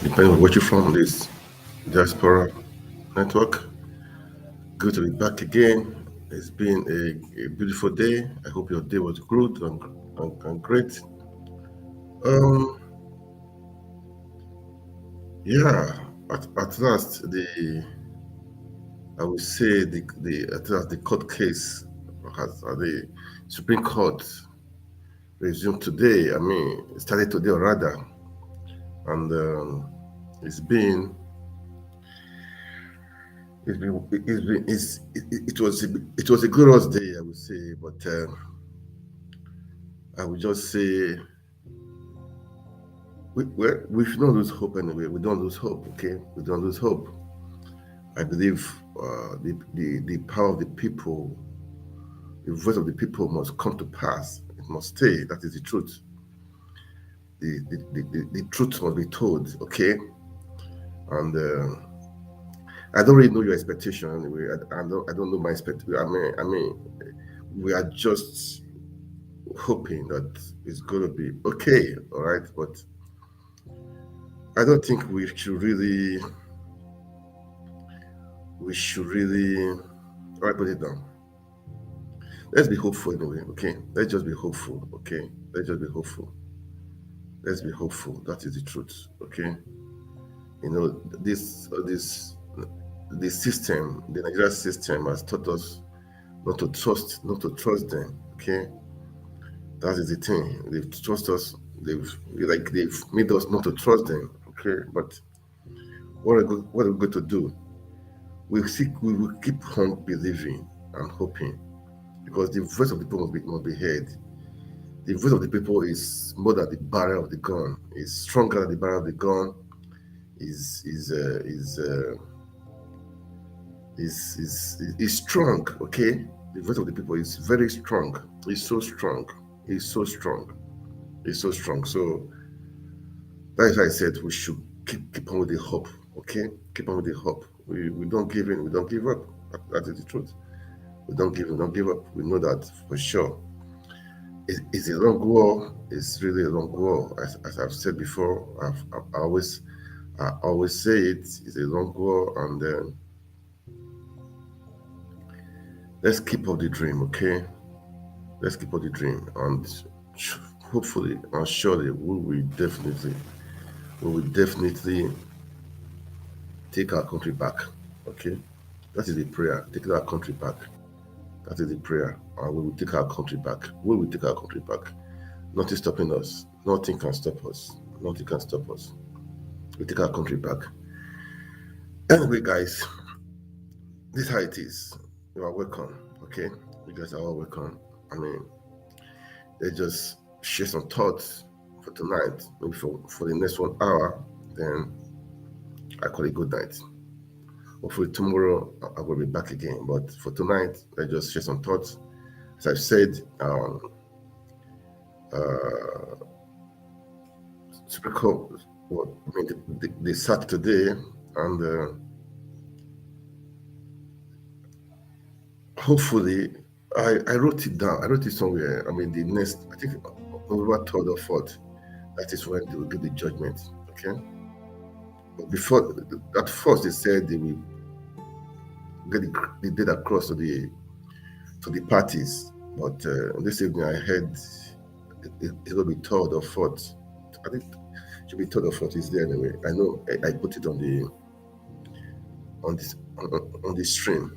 depending on what you're from, this diaspora network. Good to be back again. It's been a beautiful day. I hope your day was good and great. Um, yeah, at last I would say the at last the court case has the Supreme Court resumed today. I mean, it started today or rather, and it's been it was a glorious day, I would say, but I would just say we should not lose hope anyway. We don't lose hope, okay? We don't lose hope. I believe the power of the people, the voice of the people must come to pass. It must stay. That is the truth. The truth must be told, okay? And I don't really know your expectation anyway. I don't know my expectation. I mean, we are just hoping that it's going to be okay, all right? But I don't think we should really, all right, put it down. Let's be hopeful anyway, okay? Let's just be hopeful, okay? Let's just be hopeful. Let's be hopeful. That is the truth, okay? You know, the system, the Nigerian system has taught us not to trust them, okay? That is the thing. They've trust us. They've made us not to trust them. Okay, but what are we going to do? We will keep on believing and hoping, because the voice of the people must be heard. The voice of the people is more than the barrel of the gun. Is stronger than the barrel of the gun. Is strong. Okay, the voice of the people is very strong. It's so strong. It's so strong. It's so strong. So that's why I said we should keep on with the hope. Okay, keep on with the hope. We don't give in. We don't give up. That is the truth. We don't give in. We don't give up. We know that for sure. It's a long war. It's really a long war. As I've said before, I always say it. It's a long war, and let's keep up the dream. Okay, let's keep up the dream, and hopefully and surely we will definitely take our country back. Okay, that is the prayer. Take our country back. That is the prayer. And we will take our country back. We will take our country back. Nothing stopping us. Nothing can stop us. Nothing can stop us. We take our country back. Anyway, guys, this is how it is. You are welcome. Okay, you guys are all welcome. I mean, let's just share some thoughts for tonight. Maybe for the next 1 hour. Then I call it good night. Hopefully tomorrow I will be back again. But for tonight, let's just share some thoughts. As I've said, Super Cup, they sat today, and hopefully, I wrote it down. I wrote it somewhere. I mean, the next, I think November 3rd or 4th, that is when they will give the judgment. Okay. But before, at first, they said they will get the data across to the parties. But this evening, I heard it will be 3rd or 4th. I think it should be 3rd or 4th. Is there anyway? I know I put it on the stream.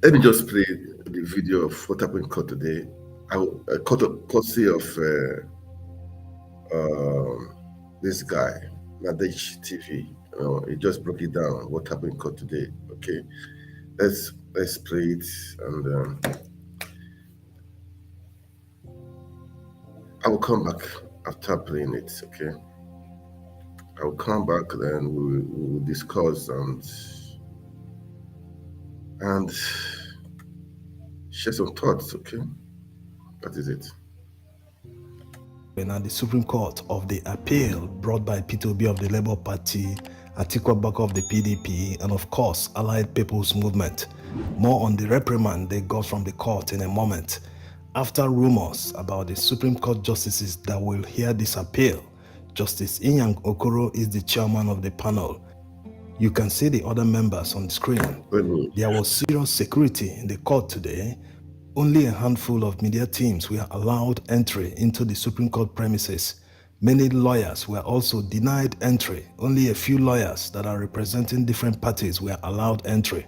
Let me just play the video of what happened in court today. I caught a courtesy of this guy, Nadej TV. He just broke it down what happened in court today. Okay, let's play it, and I will come back after playing it. Okay, I will come back, then we will discuss and share some thoughts. Okay, that is it. At the Supreme Court of the appeal brought by Peter Obi of the Labour Party, Atiku Abubakar of the PDP, and of course, Allied People's Movement. More on the reprimand they got from the court in a moment. After rumors about the Supreme Court justices that will hear this appeal Justice Inyang Okoro is the chairman of the panel. You can see the other members on the screen. There was serious security in the court today. Only a handful of media teams were allowed entry into the Supreme Court premises. Many lawyers were also denied entry. Only a few lawyers that are representing different parties were allowed entry.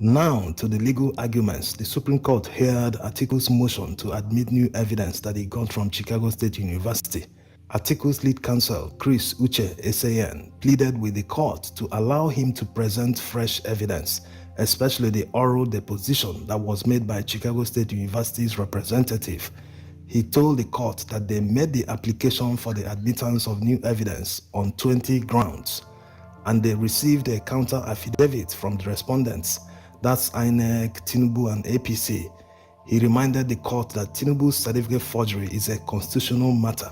Now to the legal arguments. The Supreme Court heard Atiku's motion to admit new evidence that he got from Chicago State University. Atiku's lead counsel, Chris Uche SAN, pleaded with the court to allow him to present fresh evidence, especially the oral deposition that was made by Chicago State University's representative. He told the court that they made the application for the admittance of new evidence on 20 grounds, and they received a counter affidavit from the respondents, that's INEC, Tinubu, and APC. He reminded the court that Tinubu's certificate forgery is a constitutional matter,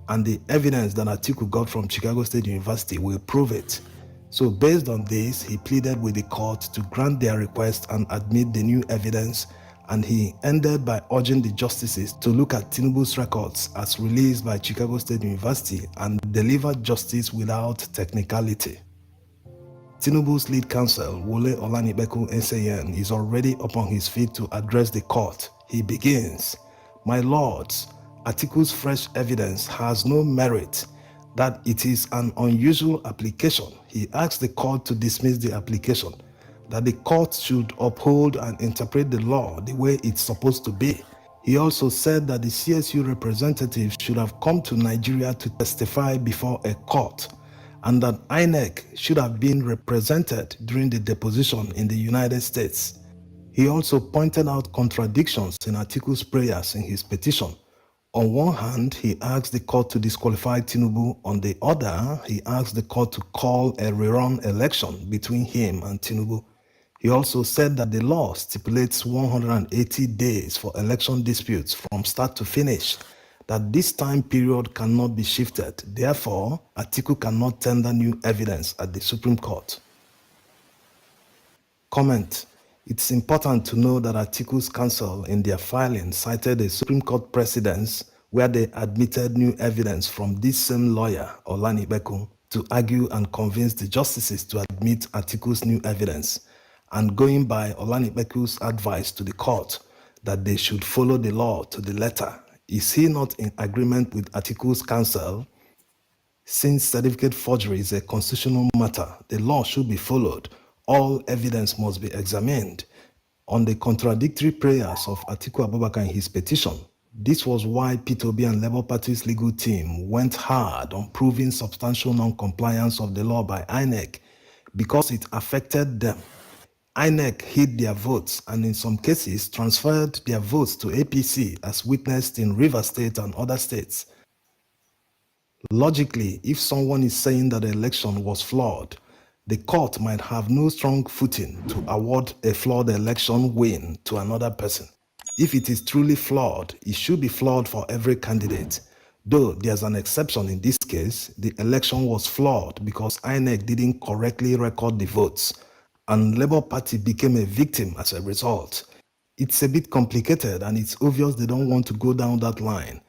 and the evidence that Atiku got from Chicago State University will prove it. So based on this, he pleaded with the court to grant their request and admit the new evidence, and he ended by urging the justices to look at Tinubu's records as released by Chicago State University and deliver justice without technicality. Tinubu's lead counsel, Wole Olanibeku SAN, is already upon his feet to address the court. He begins, "My lords, Atiku's fresh evidence has no merit, that it is an unusual application. He asked the court to dismiss the application, that the court should uphold and interpret the law the way it's supposed to be. He also said that the CSU representatives should have come to Nigeria to testify before a court, and that INEC should have been represented during the deposition in the United States. He also pointed out contradictions in Atiku's prayers in his petition. On one hand, he asked the court to disqualify Tinubu. On the other, he asked the court to call a rerun election between him and Tinubu. He also said that the law stipulates 180 days for election disputes from start to finish, that this time period cannot be shifted. Therefore, Atiku cannot tender new evidence at the Supreme Court." Comment: It's important to know that Atiku's counsel in their filing cited a Supreme Court precedence where they admitted new evidence from this same lawyer, Olanibeku, to argue and convince the justices to admit Atiku's new evidence, and going by Olanibeku's advice to the court that they should follow the law to the letter. Is he not in agreement with Atiku's counsel? Since certificate forgery is a constitutional matter, the law should be followed. All evidence must be examined. On the contradictory prayers of Atiku Abubakar in his petition, this was why Obi and Labour Party's legal team went hard on proving substantial non-compliance of the law by INEC because it affected them. INEC hid their votes and in some cases transferred their votes to APC, as witnessed in Rivers State and other states. Logically, if someone is saying that the election was flawed, the court might have no strong footing to award a flawed election win to another person. If it is truly flawed, it should be flawed for every candidate. Though there's an exception in this case, the election was flawed because INEC didn't correctly record the votes, and Labour Party became a victim as a result. It's a bit complicated and it's obvious they don't want to go down that line.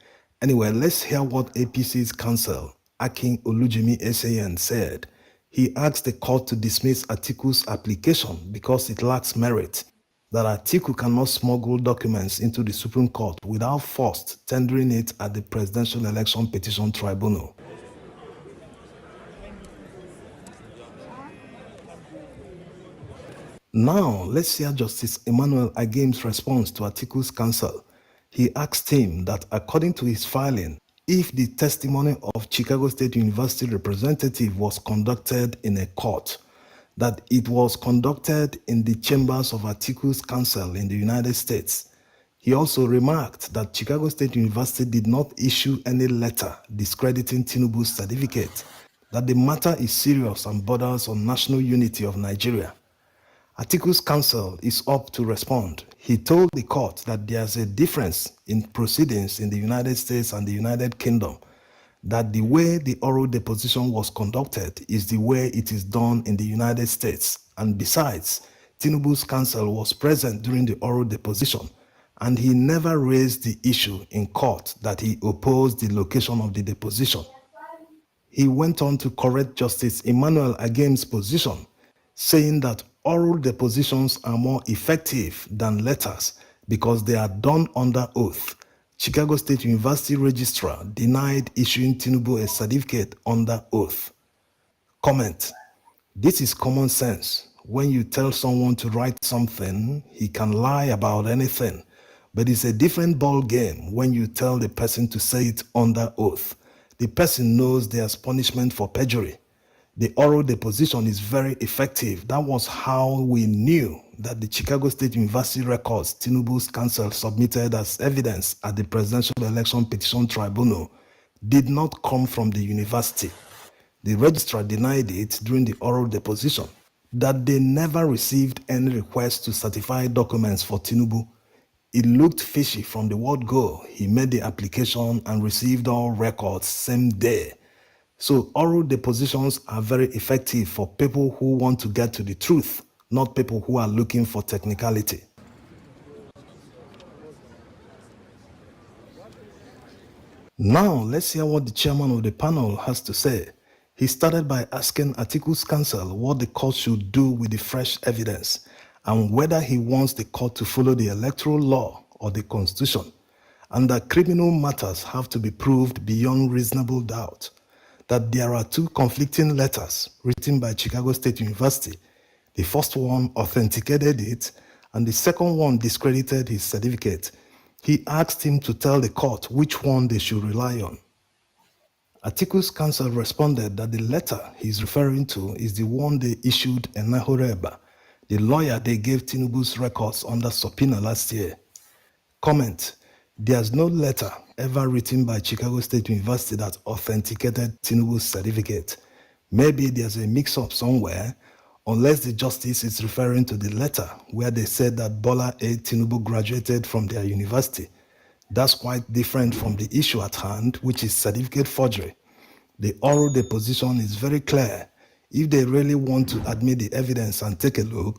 Anyway, let's hear what APC's counsel, Akin Olujimi SAN, said. He asked the court to dismiss Atiku's application because it lacks merit, that Atiku cannot smuggle documents into the Supreme Court without first tendering it at the Presidential Election Petition Tribunal. Now, let's hear Justice Emmanuel Agim's response to Atiku's counsel. He asked him that according to his filing, if the testimony of Chicago State University representative was conducted in a court, that it was conducted in the chambers of Atiku's counsel in the United States. He also remarked that Chicago State University did not issue any letter discrediting Tinubu's certificate, that the matter is serious and borders on national unity of Nigeria. Atiku's counsel is up to respond. He told the court that there's a difference in proceedings in the United States and the United Kingdom, that the way the oral deposition was conducted is the way it is done in the United States. And besides, Tinubu's counsel was present during the oral deposition, and he never raised the issue in court that he opposed the location of the deposition. He went on to correct Justice Emmanuel Agam's position, saying that oral depositions are more effective than letters because they are done under oath. Chicago State University registrar denied issuing Tinubu a certificate under oath. Comment: this is common sense. When you tell someone to write something, he can lie about anything. But it's a different ball game when you tell the person to say it under oath. The person knows there's punishment for perjury. The oral deposition is very effective. That was how we knew that the Chicago State University records Tinubu's counsel submitted as evidence at the Presidential Election Petition Tribunal did not come from the university. The registrar denied it during the oral deposition, that they never received any request to certify documents for Tinubu. It looked fishy from the word go. He made the application and received all records same day. So oral depositions are very effective for people who want to get to the truth, not people who are looking for technicality. Now, let's hear what the chairman of the panel has to say. He started by asking Atiku's counsel what the court should do with the fresh evidence and whether he wants the court to follow the electoral law or the constitution, and that criminal matters have to be proved beyond reasonable doubt, that there are two conflicting letters written by Chicago State University. The first one authenticated it, and the second one discredited his certificate. He asked him to tell the court which one they should rely on. Atiku's counsel responded that the letter he's referring to is the one they issued in Nahoreba, the lawyer they gave Tinubu's records under subpoena last year. Comment: there's no letter ever written by Chicago State University that authenticated Tinubu's certificate. Maybe there's a mix-up somewhere, unless the justice is referring to the letter where they said that Bola A. Tinubu graduated from their university. That's quite different from the issue at hand, which is certificate forgery. The oral deposition is very clear. If they really want to admit the evidence and take a look,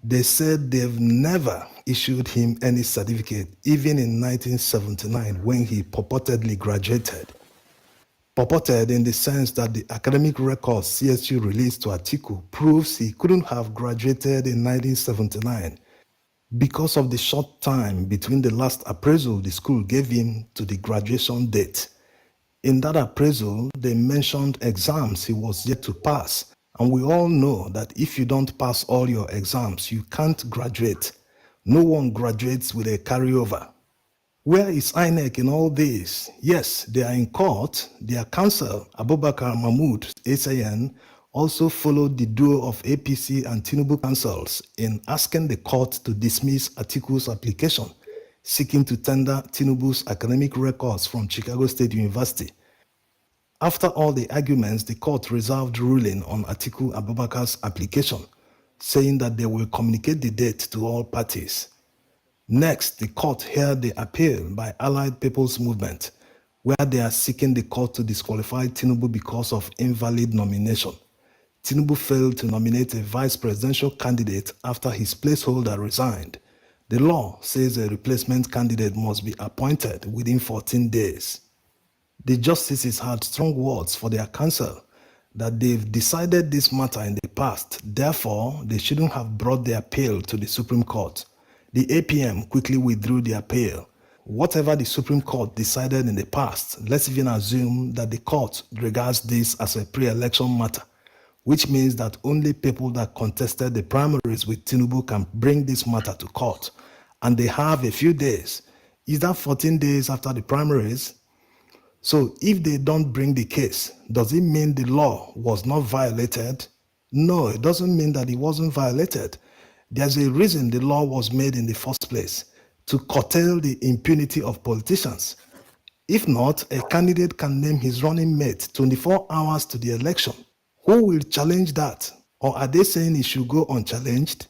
they said they've never issued him any certificate, even in 1979 when he purportedly graduated. Purported in the sense that the academic records CSU released to Atiku proves he couldn't have graduated in 1979 because of the short time between the last appraisal the school gave him to the graduation date. In that appraisal, they mentioned exams he was yet to pass, and we all know that if you don't pass all your exams, you can't graduate. No one graduates with a carryover. Where is INEC in all this? Yes, they are in court. Their counsel, Abubakar Mahmood, SAN, also followed the duo of APC and Tinubu counsels in asking the court to dismiss Atiku's application, seeking to tender Tinubu's academic records from Chicago State University. After all the arguments, the court reserved ruling on Atiku Abubakar's application, saying that they will communicate the date to all parties. Next, the court heard the appeal by Allied People's Movement, where they are seeking the court to disqualify Tinubu because of invalid nomination. Tinubu failed to nominate a vice presidential candidate after his placeholder resigned. The law says a replacement candidate must be appointed within 14 days. The justices had strong words for their counsel that they've decided this matter in the past, therefore they shouldn't have brought the appeal to the Supreme Court. The APM quickly withdrew the appeal. Whatever the Supreme Court decided in the past, let's even assume that the court regards this as a pre-election matter, which means that only people that contested the primaries with Tinubu can bring this matter to court, and they have a few days. Is that 14 days after the primaries? So if they don't bring the case, does it mean the law was not violated? No, it doesn't mean that it wasn't violated. There's a reason the law was made in the first place, to curtail the impunity of politicians. If not, a candidate can name his running mate 24 hours to the election. Who will challenge that? Or are they saying it should go unchallenged?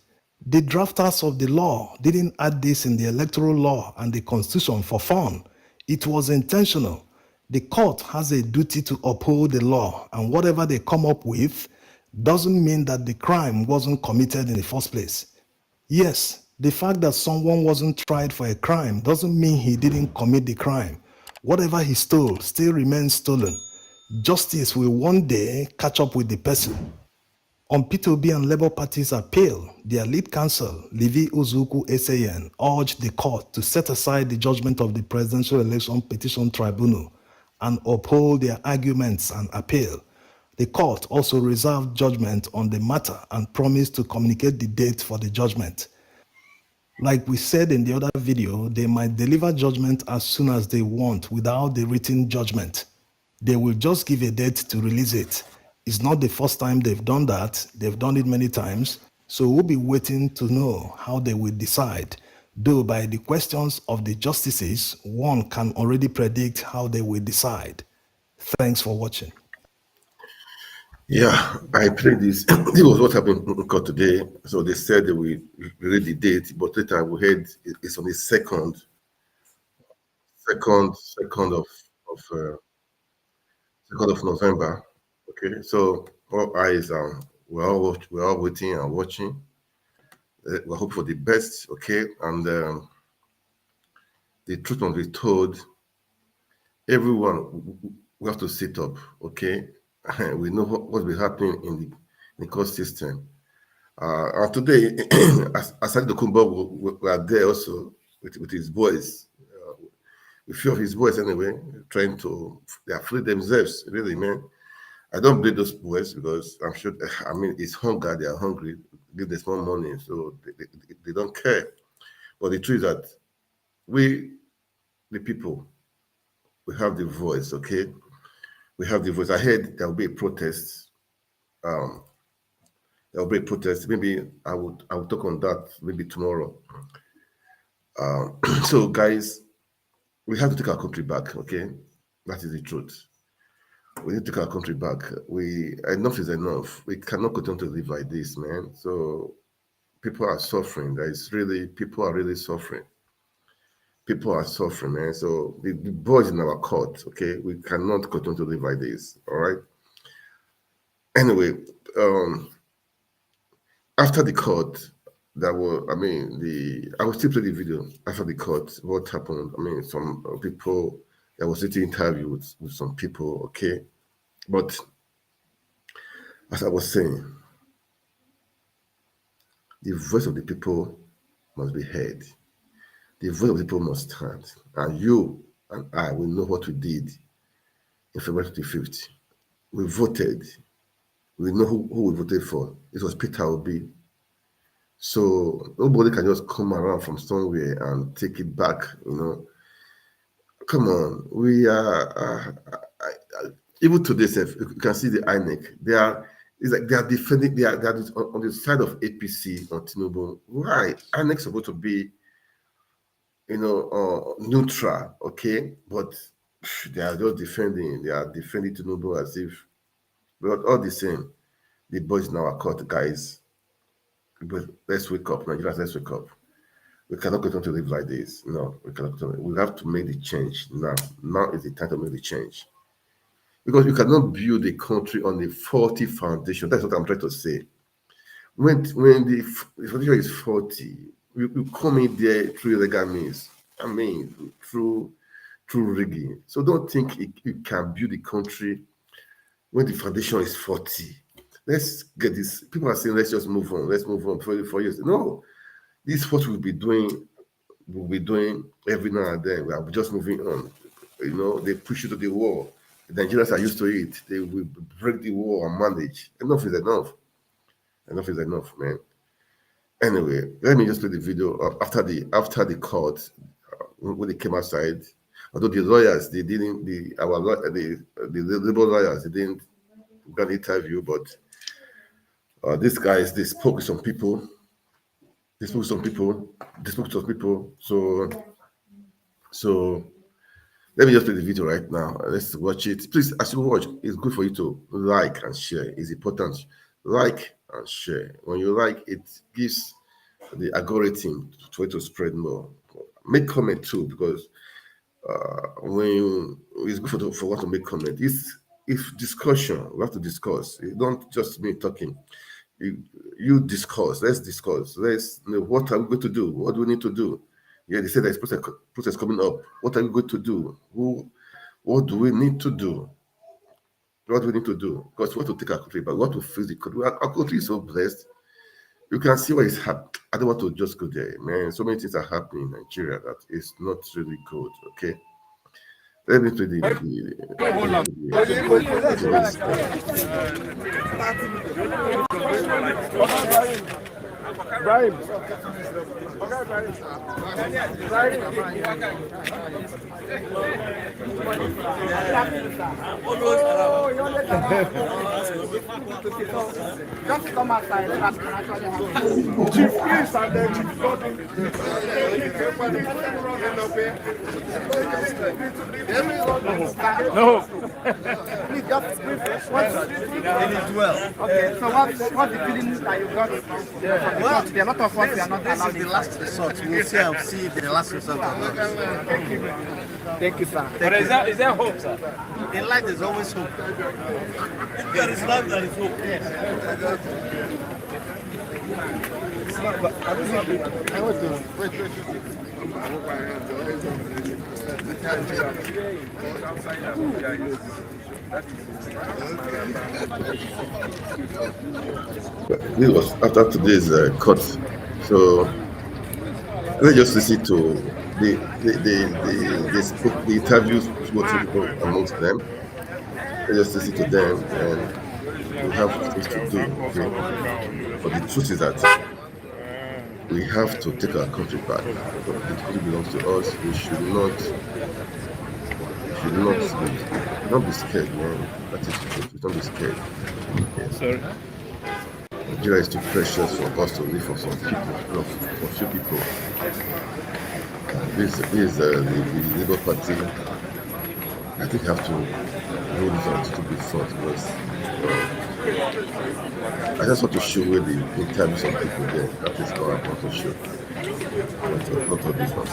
The drafters of the law didn't add this in the electoral law and the constitution for fun. It was intentional. The court has a duty to uphold the law, and whatever they come up with doesn't mean that the crime wasn't committed in the first place. Yes, the fact that someone wasn't tried for a crime doesn't mean he didn't commit the crime. Whatever he stole still remains stolen. Justice will one day catch up with the person. On P2B and Labour Party's appeal, their lead counsel, Levi Uzuku Eseyen, urged the court to set aside the judgment of the Presidential Election Petition Tribunal and uphold their arguments and appeal. The court also reserved judgment on the matter and promised to communicate the date for the judgment. Like we said in the other video, they might deliver judgment as soon as they want without the written judgment. They will just give a date to release it. It's not the first time they've done that. They've done it many times. So we'll be waiting to know how they will decide. Though by the questions of the justices, one can already predict how they will decide. Thanks for watching. Yeah, I played this. This was what happened in court today. So they said they will read the date, but later we heard it's on the second of November. Okay, so all eyes are we're all waiting and watching. We hope for the best. Okay, and the truth must be told. Everyone, we have to sit up. Okay, we know what's been happening in the court system. And today, Asadi Dokumbo we are there also with his boys, a few of his boys anyway, trying to they are free themselves. Really, man. I don't blame those boys because I'm sure. I mean, it's hunger. They are hungry. Give them small money, so they don't care. But the truth is that we, the people, we have the voice. Okay, we have the voice. I heard there will be a protest. Um, there will be a protest. Maybe I will talk on that maybe tomorrow. So guys, we have to take our country back. Okay, that is the truth. We need to take our country back. We enough is enough. We cannot continue to live like this, man. So people are suffering. There is really people are really suffering. People are suffering, man. So the boys in our court, okay, we cannot continue to live like this. All right. Anyway, after the court, that was I will still play the video after the court. What happened? I mean, some people there was sitting interview with some people, okay. But as I was saying, the voice of the people must be heard. The voice of the people must stand. And you and I will know what we did in February 25th. We voted. We know who we voted for. It was Peter Obi. So nobody can just come around from somewhere and take it back, you know. Come on. We are, even today, you can see the INEC. It's like they are defending, they are on the side of APC on Tinubu. Why? INEC is supposed to be neutral, okay? But they are just defending, Tinubu as if, but all the same, the boys in our court, guys, but let's wake up, Nigerians, let's wake up. We cannot continue to live like this. No, we cannot continue. We have to make the change now. Now is the time to make the change. Because you cannot build a country on a faulty foundation. That's what I'm trying to say. When the foundation is faulty, you come in there through illegal means. I mean, through rigging. So don't think you can build a country when the foundation is faulty. Let's get this. People are saying, let's just move on. Let's move on for 4 years. No, this is what we'll be doing. We'll be doing every now and then. We are just moving on. You know, they push you to the wall. The Nigerians are used to it. They will break the wall and manage. Enough is enough. Enough is enough, man. Anyway, let me just play the video after the court when they came outside. Although the lawyers, they didn't, the liberal lawyers, they didn't get an interview, but these guys, they spoke with some people. They spoke to some people. So let me just play the video right now. Let's watch it. Please, as you watch, it's good for you to like and share. It's important. Like and share. When you like, it gives the algorithm to spread more. Make comment too, because when it's good for one to make comment. If discussion, we have to discuss. You don't just me talking. You discuss. Let's discuss. Let's know what are we going to do. What do we need to do? Yeah, they said there's process coming up. What are we going to do? What do we need to do? What we need to do, because we want to take our country back, we want to fix the country. Our country is so blessed. You can see what is happening. I don't want to just go there, man. So many things are happening in Nigeria that is not really good. Okay, let me play Brian. Just come outside. Chief, please, and then Chief Gordon. No. Please just well. Okay, so what's the feeling that you got? Well, there are a lot of us are not allowed. This is the last resort. We'll see if the last resort or not. Thank you, sir. But is there hope, sir? In life, there's always hope. There is life, there is hope. Yes. I want to wait. This was after today's cut. So let's just listen to the interviews amongst them. Let's just listen to them, and we have things to do. Okay? But the truth is that we have to take our country back. The country belongs to us. We should not be scared, man. That is the truth. We don't be scared. Okay. Sorry. Nigeria is too precious for us to live for some people, for few people. This is the Labour Party. I think have to hold this on to be fought because I just want to show where the interviews of people there. That is what I want to show. Not of business.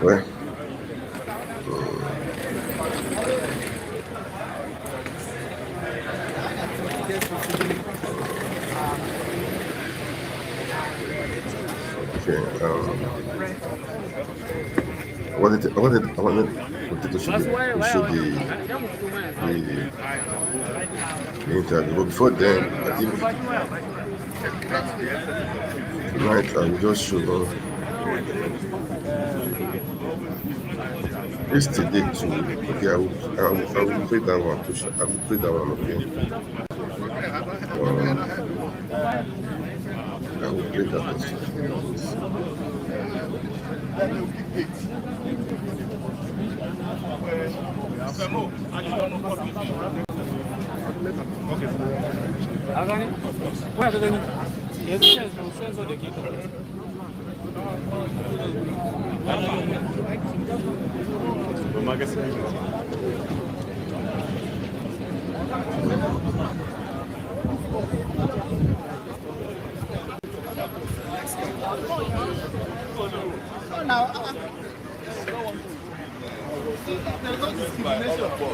Well, okay. I wanted to show the interview, but before then, I think tonight I will just show yesterday too. Okay, I will play that one. I will play that one. Okay. I will play that one.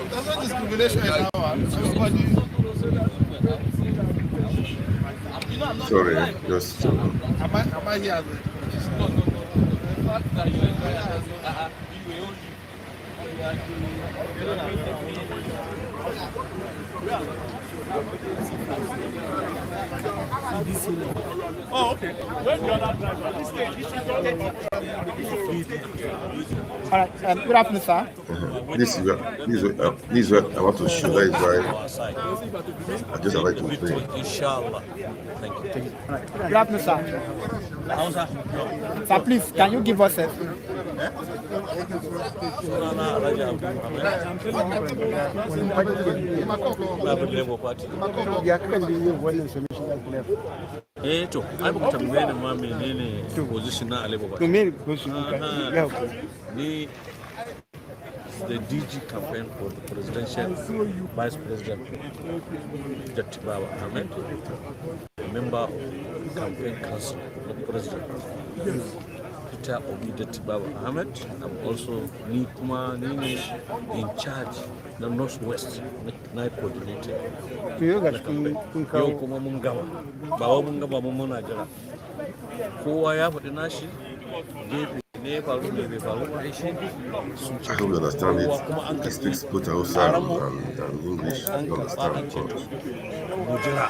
There's no discrimination in that one. Sorry, just. Am I here? Oh, okay. Where's the other driver? All right. Good afternoon, sir. This is what I want to show. That is why I just like to play. Inshallah. Thank you. Good afternoon, sir. Sir, please, can you give us a... To ai baka tambaye ni ma menene position na Labour Party. Ni the DG campaign for the presidential vice president Dr. Baba Ahmed, a member of the campaign council of the president Peter Obi Dr. Baba Ahmed. I'm also in charge na northwest na coordinating to yau ga na kun campaign kawo yau kuma mun gama ba wa mun gama mun muna jira kowa ya faɗi nashi gefe ne ya faru ne bai faru ba sun I ce hope you understand it. kowa kuma an I speak karɓi both Hausa ƙaranmu and English. an You karɓa an understand? ce to mu jira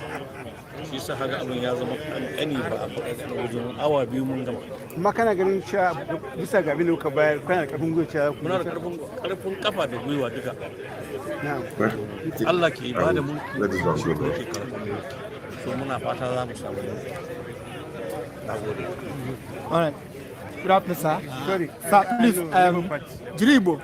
shi sa haka abin ya zama ƙanƙani ba a faɗa wajen awa biyu mun gama amma kana ganin cewa bisa ga abin da kuka bayar kana da karfin gwiwa cewa muna da ƙarfin kafa da gwiwa duka na Well, Allah ke I ba da will mulki let this one shi go kuma now. ke karɓar mulki so muna fata za mu samu na gode. all right good afternoon sir sorry sir please Jiribo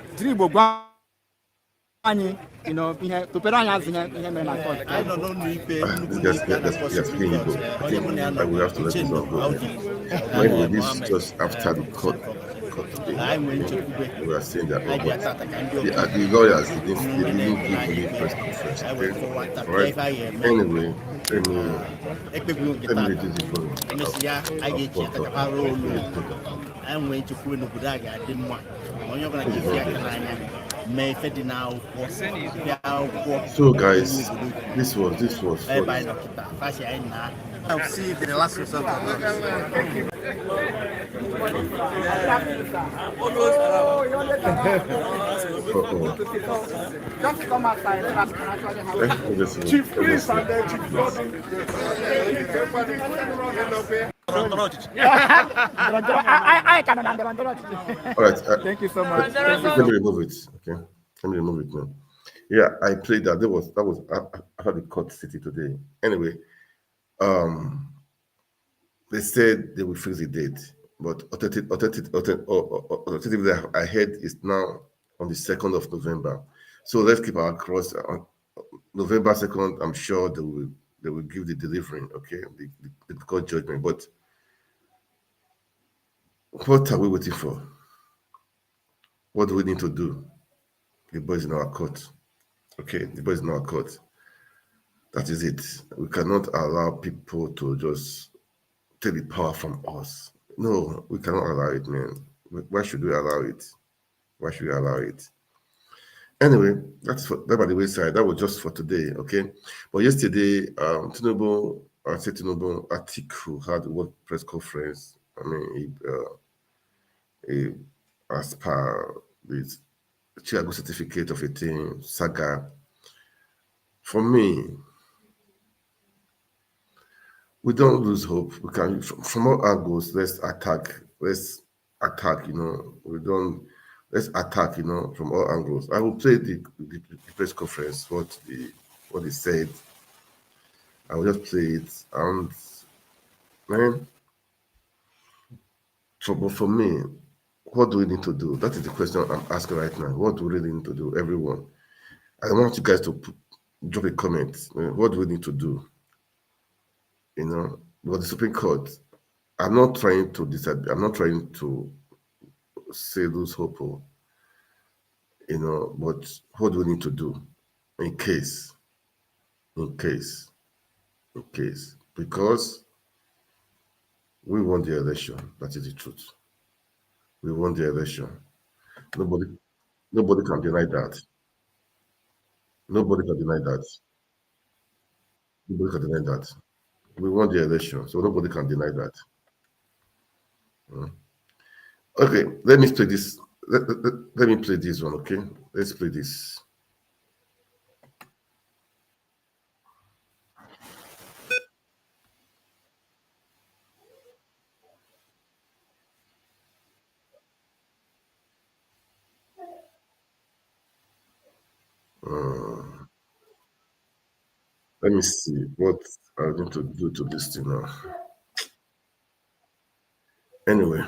anyị you know ihe tụpere anyị azụ ihe mere na court anyị nọ n'ụlọ ikpe nnukwu Yes, ikpe a yes, na-akpọ yes, Supreme Igbo. Court. I onye think mụ na ya nọ I will have to let this Uchendu one go. Audi But anyway, this is just after the court today. anyị nwere nchekwube We are saying that, anyị but ga-atata ka ndị the, ọka the lawyers they ndị didn't give na-ekpe any anyị press conference. anyị Okay, wee kọwa nta all pịa right. ife anyị eme Anyway, ekpebighị oge let me tata read this volume emesi ya anyị ga-echi atakapara olu of anyị nwere nchekwube n'obodo a ga-adị mma ma onye ọbụla ga-esi aka n'anya mee ife dị n'akwụkwọ bịa akwụkwọ So guys, this was ebe what anyị nọ kịta fashi anyị na I'll see the last result of this. just come outside so that we can actually have Chief Priest and I can understand. all right. Thank you so much. Let me remove it. Okay, let me remove it now. Yeah, I played that. That was after the court city today. Anyway, um, they said they will fix the date, but authoritatively, I heard is now on the 2nd of November. So let's keep our cross on November 2nd. I'm sure they will give the delivering. Okay, the court judgment. But what are we waiting for? What do we need to do? The boys in our court. Okay, the boys in our court. That is it. We cannot allow people to just take the power from us. No, we cannot allow it, man. Why should we allow it? Why should we allow it? Anyway, that by the wayside. That was just for today, okay? But yesterday, Tinubu, Atiku had a world press conference. I mean, as per the Chicago certificate of a team saga. For me, we don't lose hope. We can, from all angles, let's attack. You know, let's attack, you know, from all angles. I will play the press conference, what he said. I will just play it. And, man, but for me, what do we need to do? That is the question I'm asking right now. What do we really need to do, everyone? I want you guys to drop a comment. What do we need to do? You know, but the Supreme Court, I'm not trying to disagree. I'm not trying to say lose hope, you know, but what do we need to do in case, because we won the election. That is the truth. We won the election. Nobody can deny that. Nobody can deny that. Nobody can deny that. We won the election, so nobody can deny that. Okay, let me play this. Let me play this one, okay? Let's play this. Let me see what I need to do to this thing now. Anyway,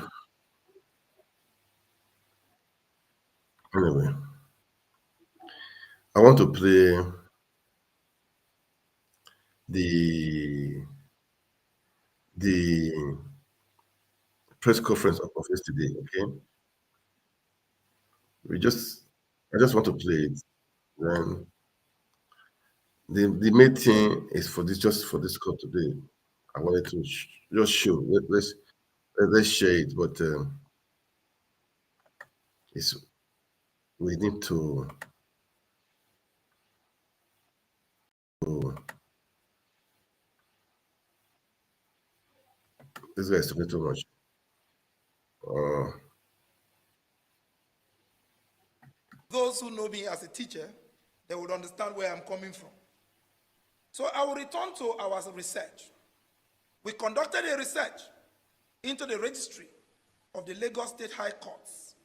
anyway, I want to play the the press conference of yesterday. Okay, I just want to play it. Then the main thing is for this, just for this call today. I wanted to just show. Let's share it, but it's we need to Oh, this guy is talking too much. Uh, Those who know me as a teacher, they would understand where I'm coming from. So I will return to our research. We conducted a research into the registry of the Lagos State High Courts.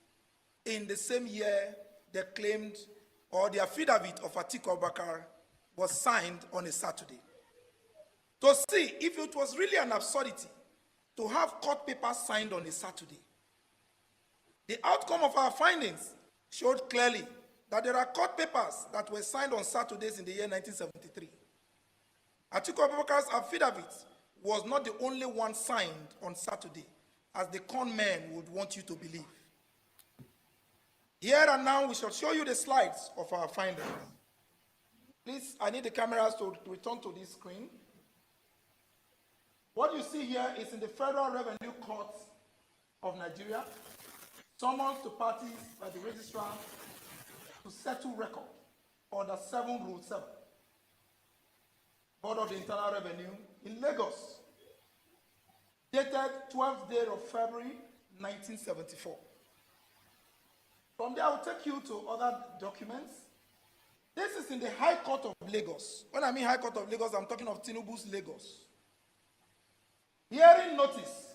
In the same year, they claimed, or the affidavit of Atiku Abubakar was signed on a Saturday. To see if it was really an absurdity to have court papers signed on a Saturday. The outcome of our findings showed clearly that there are court papers that were signed on Saturdays in the year 1973. Atiku Abubakar's affidavit was not the only one signed on Saturday, as the con men would want you to believe. Here and now, we shall show you the slides of our findings. Please, I need the cameras to return to this screen. What you see here is in the Federal Revenue Court of Nigeria, summons to parties by the registrar to settle record under 7 Rule 7, Board of the Internal Revenue in Lagos, dated 12th day of February 1974. From there, I will take you to other documents. This is in the High Court of Lagos. When I mean High Court of Lagos, I'm talking of Tinubu's Lagos. Hearing notice.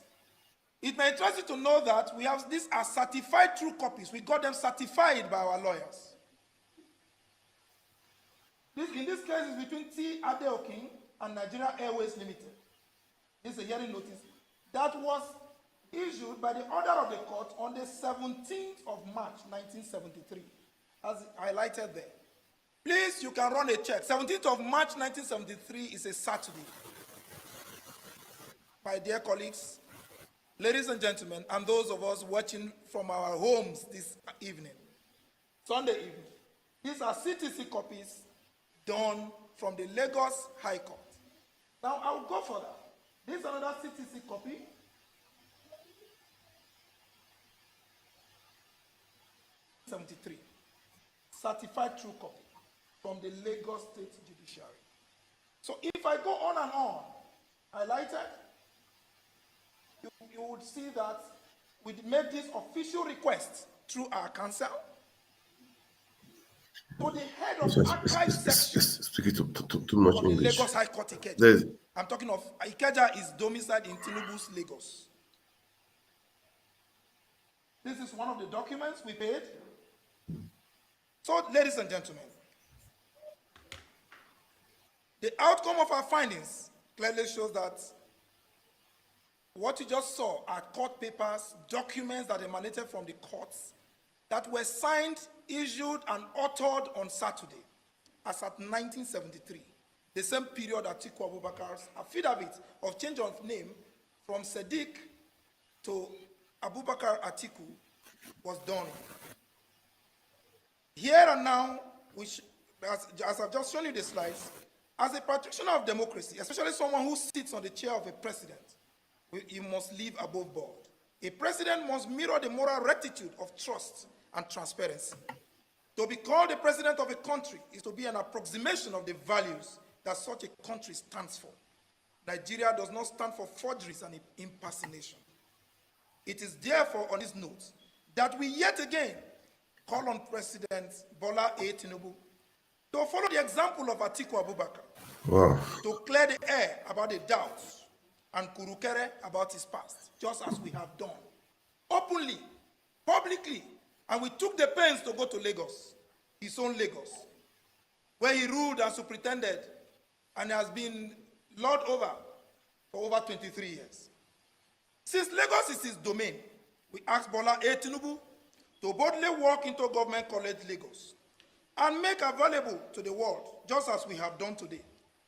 It may interest you to know that we have these are certified true copies. We got them certified by our lawyers. In this case, is between T. Adeokin and Nigeria Airways Limited. This is a hearing notice that was issued by the order of the court on the 17th of March, 1973, as highlighted there. Please, you can run a check. 17th of March, 1973 is a Saturday. My dear colleagues, ladies and gentlemen, and those of us watching from our homes this evening, Sunday evening, these are CTC copies done from the Lagos High Court. Now, I will go further. This is another CTC copy. '73, certified true copy from the Lagos State Judiciary. So if I go on and on, highlighted, you would see that we made this official request through our counsel to the head of archive section speaking too much of the English. Lagos High Court Ikeja. I'm talking of Ikeja is domiciled in Tinubu's Lagos. This is one of the documents we paid. So, ladies and gentlemen, the outcome of our findings clearly shows that what you just saw are court papers, documents that emanated from the courts that were signed, issued, and authored on Saturday, as at 1973, the same period Atiku Abubakar's affidavit of change of name from Sadiq to Abubakar Atiku was done. Here and now, which, as I've just shown you the slides, as a practitioner of democracy, especially someone who sits on the chair of a president, you must live above board. A president must mirror the moral rectitude of trust and transparency. To be called the president of a country is to be an approximation of the values that such a country stands for. Nigeria does not stand for forgeries and impersonation. It is therefore on this note that we yet again call on President Bola A. Tinubu to follow the example of Atiku Abubakar, to clear the air about the doubts and kurukere about his past, just as we have done, openly, publicly, and we took the pains to go to Lagos, his own Lagos, where he ruled and superintended and has been lord over for over 23 years. Since Lagos is his domain, we ask Bola A. Tinubu to boldly walk into Government College Lagos and make available to the world, just as we have done today,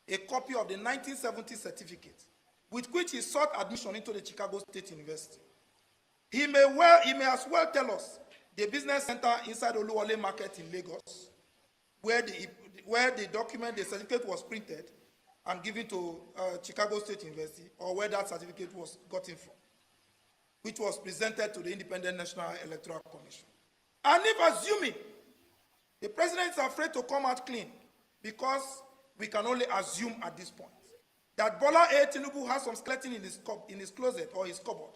a copy of the 1970 certificate with which he sought admission into the Chicago State University. He may as well tell us the business center inside Oluwole Market in Lagos, where the document, the certificate was printed and given to Chicago State University, or where that certificate was gotten from, which was presented to the Independent National Electoral Commission. And if assuming the president is afraid to come out clean because we can only assume at this point that Bola A. Tinubu has some skeleton in his closet or his cupboard.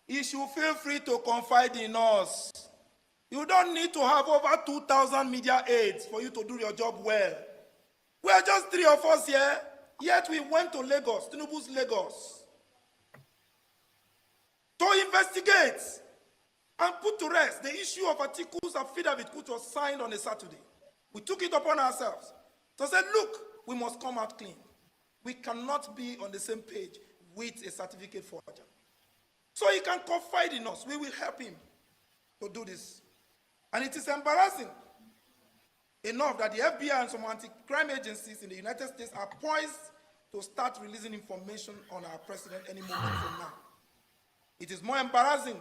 He should feel free to confide in us. You don't need to have over 2,000 media aides for you to do your job well. We are just 3 of us here, yet we went to Lagos, Tinubu's Lagos, to investigate and put to rest the issue of Atiku's affidavit, which was signed on a Saturday. We took it upon ourselves to say, look, we must come out clean. We cannot be on the same page with a certificate forger. So he can confide in us. We will help him to do this. And it is embarrassing enough that the FBI and some anti-crime agencies in the United States are poised to start releasing information on our president any moment from now. It is more embarrassing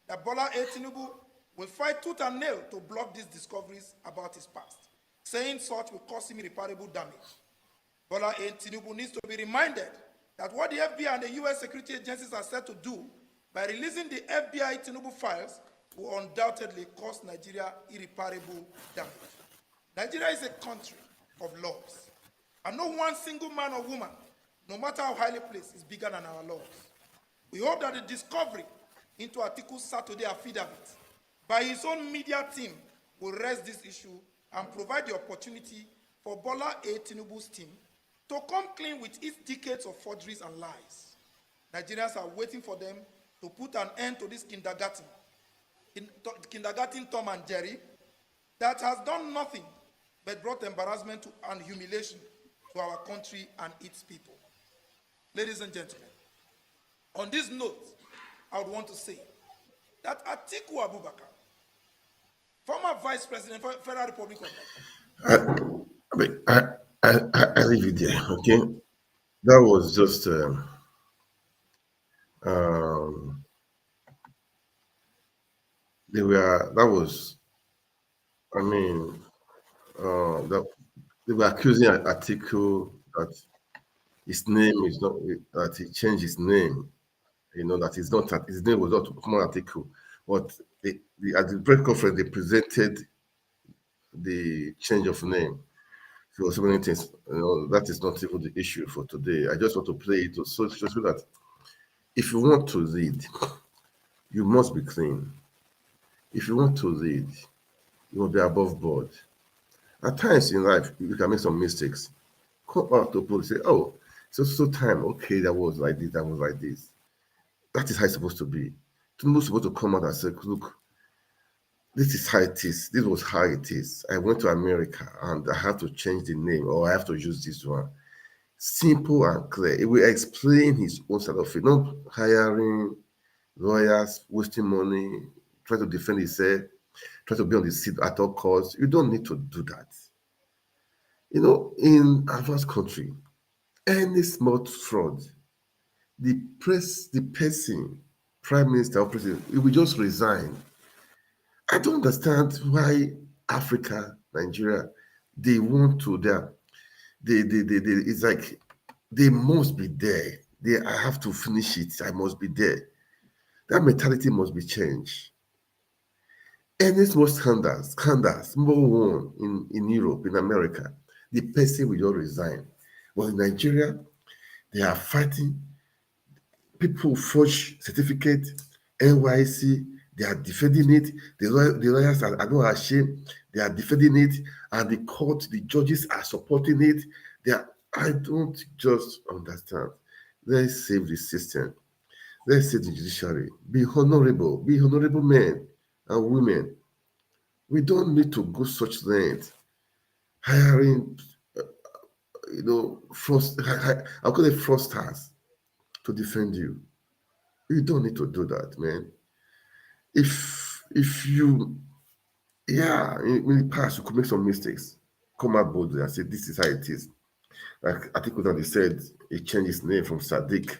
that Bola A. Tinubu will fight tooth and nail to block these discoveries about his past, saying such will cause him irreparable damage. Bola A. Tinubu needs to be reminded that what the FBI and the U.S. security agencies are set to do by releasing the FBI Tinubu files will undoubtedly cause Nigeria irreparable damage. Nigeria is a country of laws, and no one single man or woman, no matter how highly placed, is bigger than our laws. We hope that the discovery into Atiku's Saturday affidavit by his own media team will raise this issue and provide the opportunity for Bola A. Tinubu's team to come clean with its decades of forgeries and lies. Nigerians are waiting for them to put an end to this kindergarten Tom and Jerry that has done nothing but brought embarrassment and humiliation to our country and its people. Ladies and gentlemen, on this note, I would want to say that Atiku Abubakar, former Vice President for Federal Republic of Nigeria. I leave it there, okay? That was just they were accusing Atiku that his name is not, that he changed his name, that his name was not Umar Atiku. But at the press conference, they presented the change of name. So many things, that is not even the issue for today. I just want to play it so that if you want to lead, you must be clean. If you want to lead, you must be above board. At times in life, you can make some mistakes. Come out to people and say, oh, so time, okay, that was like this, that was like this. That is how it's supposed to be. Tinubu is supposed to come out and say, look, this is how it is. This was how it is. I went to America and I have to change the name, or I have to use this one. Simple and clear. It will explain his own side of it. Not hiring lawyers, wasting money, trying to defend himself, trying to be on the seat at all costs. You don't need to do that. In advanced country, any small fraud, the person, prime minister or president, he will just resign. I don't understand why Africa, Nigeria, they want to it's like they must be there. I have to finish it. I must be there. That mentality must be changed. Any small scandal, small one in Europe, in America, the person will just resign. But in Nigeria, they are fighting. People forge certificate, NYC, they are defending it. The lawyers are not ashamed. They are defending it, and the court, the judges are supporting it. I don't just understand. Let's save the system. Let's save the judiciary. Be honorable men and women. We don't need to go such length. Hiring, I'll call it fraudsters to defend you. You don't need to do that, man. If you, in the past, you could make some mistakes. Come out boldly and say, this is how it is. Like Atiku that they said, he changed his name from Sadiq.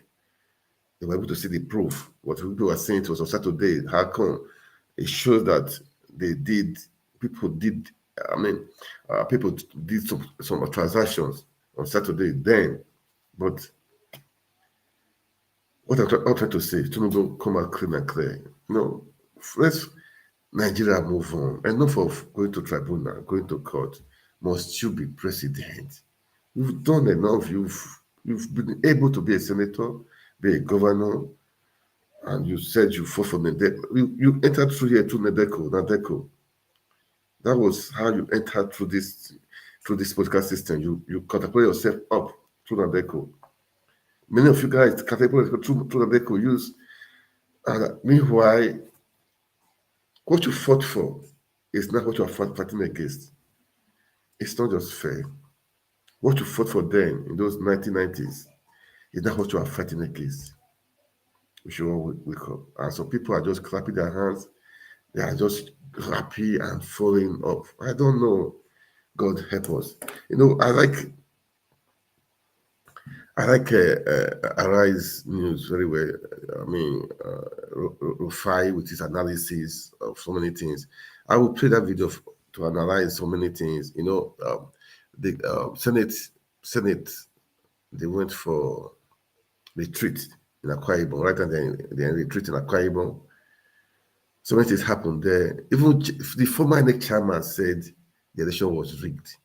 They were able to see the proof. What people were saying it was on Saturday. How come? It shows that people did some transactions on Saturday then. But what I'm trying to say, Tinubu come out clean and clear. Let's Nigeria move on. Enough of going to tribunal, going to court. Must you be president? You've done enough. You've been able to be a senator, be a governor, and you said you fought for Nadeko. You entered through here to Nadeko. That was how you entered through this political system. You catapulted yourself up through Nadeko. Many of you guys catapulted through Nadeko. Meanwhile, what you fought for is not what you are fighting against. It's not just fair. What you fought for then in those 1990s is not what you are fighting against. We should all wake up. And some people are just clapping their hands. They are just happy and falling off. I don't know. God help us. I like Arise News very well. I mean, Rufai with his analysis of so many things. I will play that video to analyze so many things. The Senate, they went for retreat in Akwa Ibom, right? And then they retreat in Akwa Ibom. So many things happened there. Even the former INEC chairman said the election was rigged.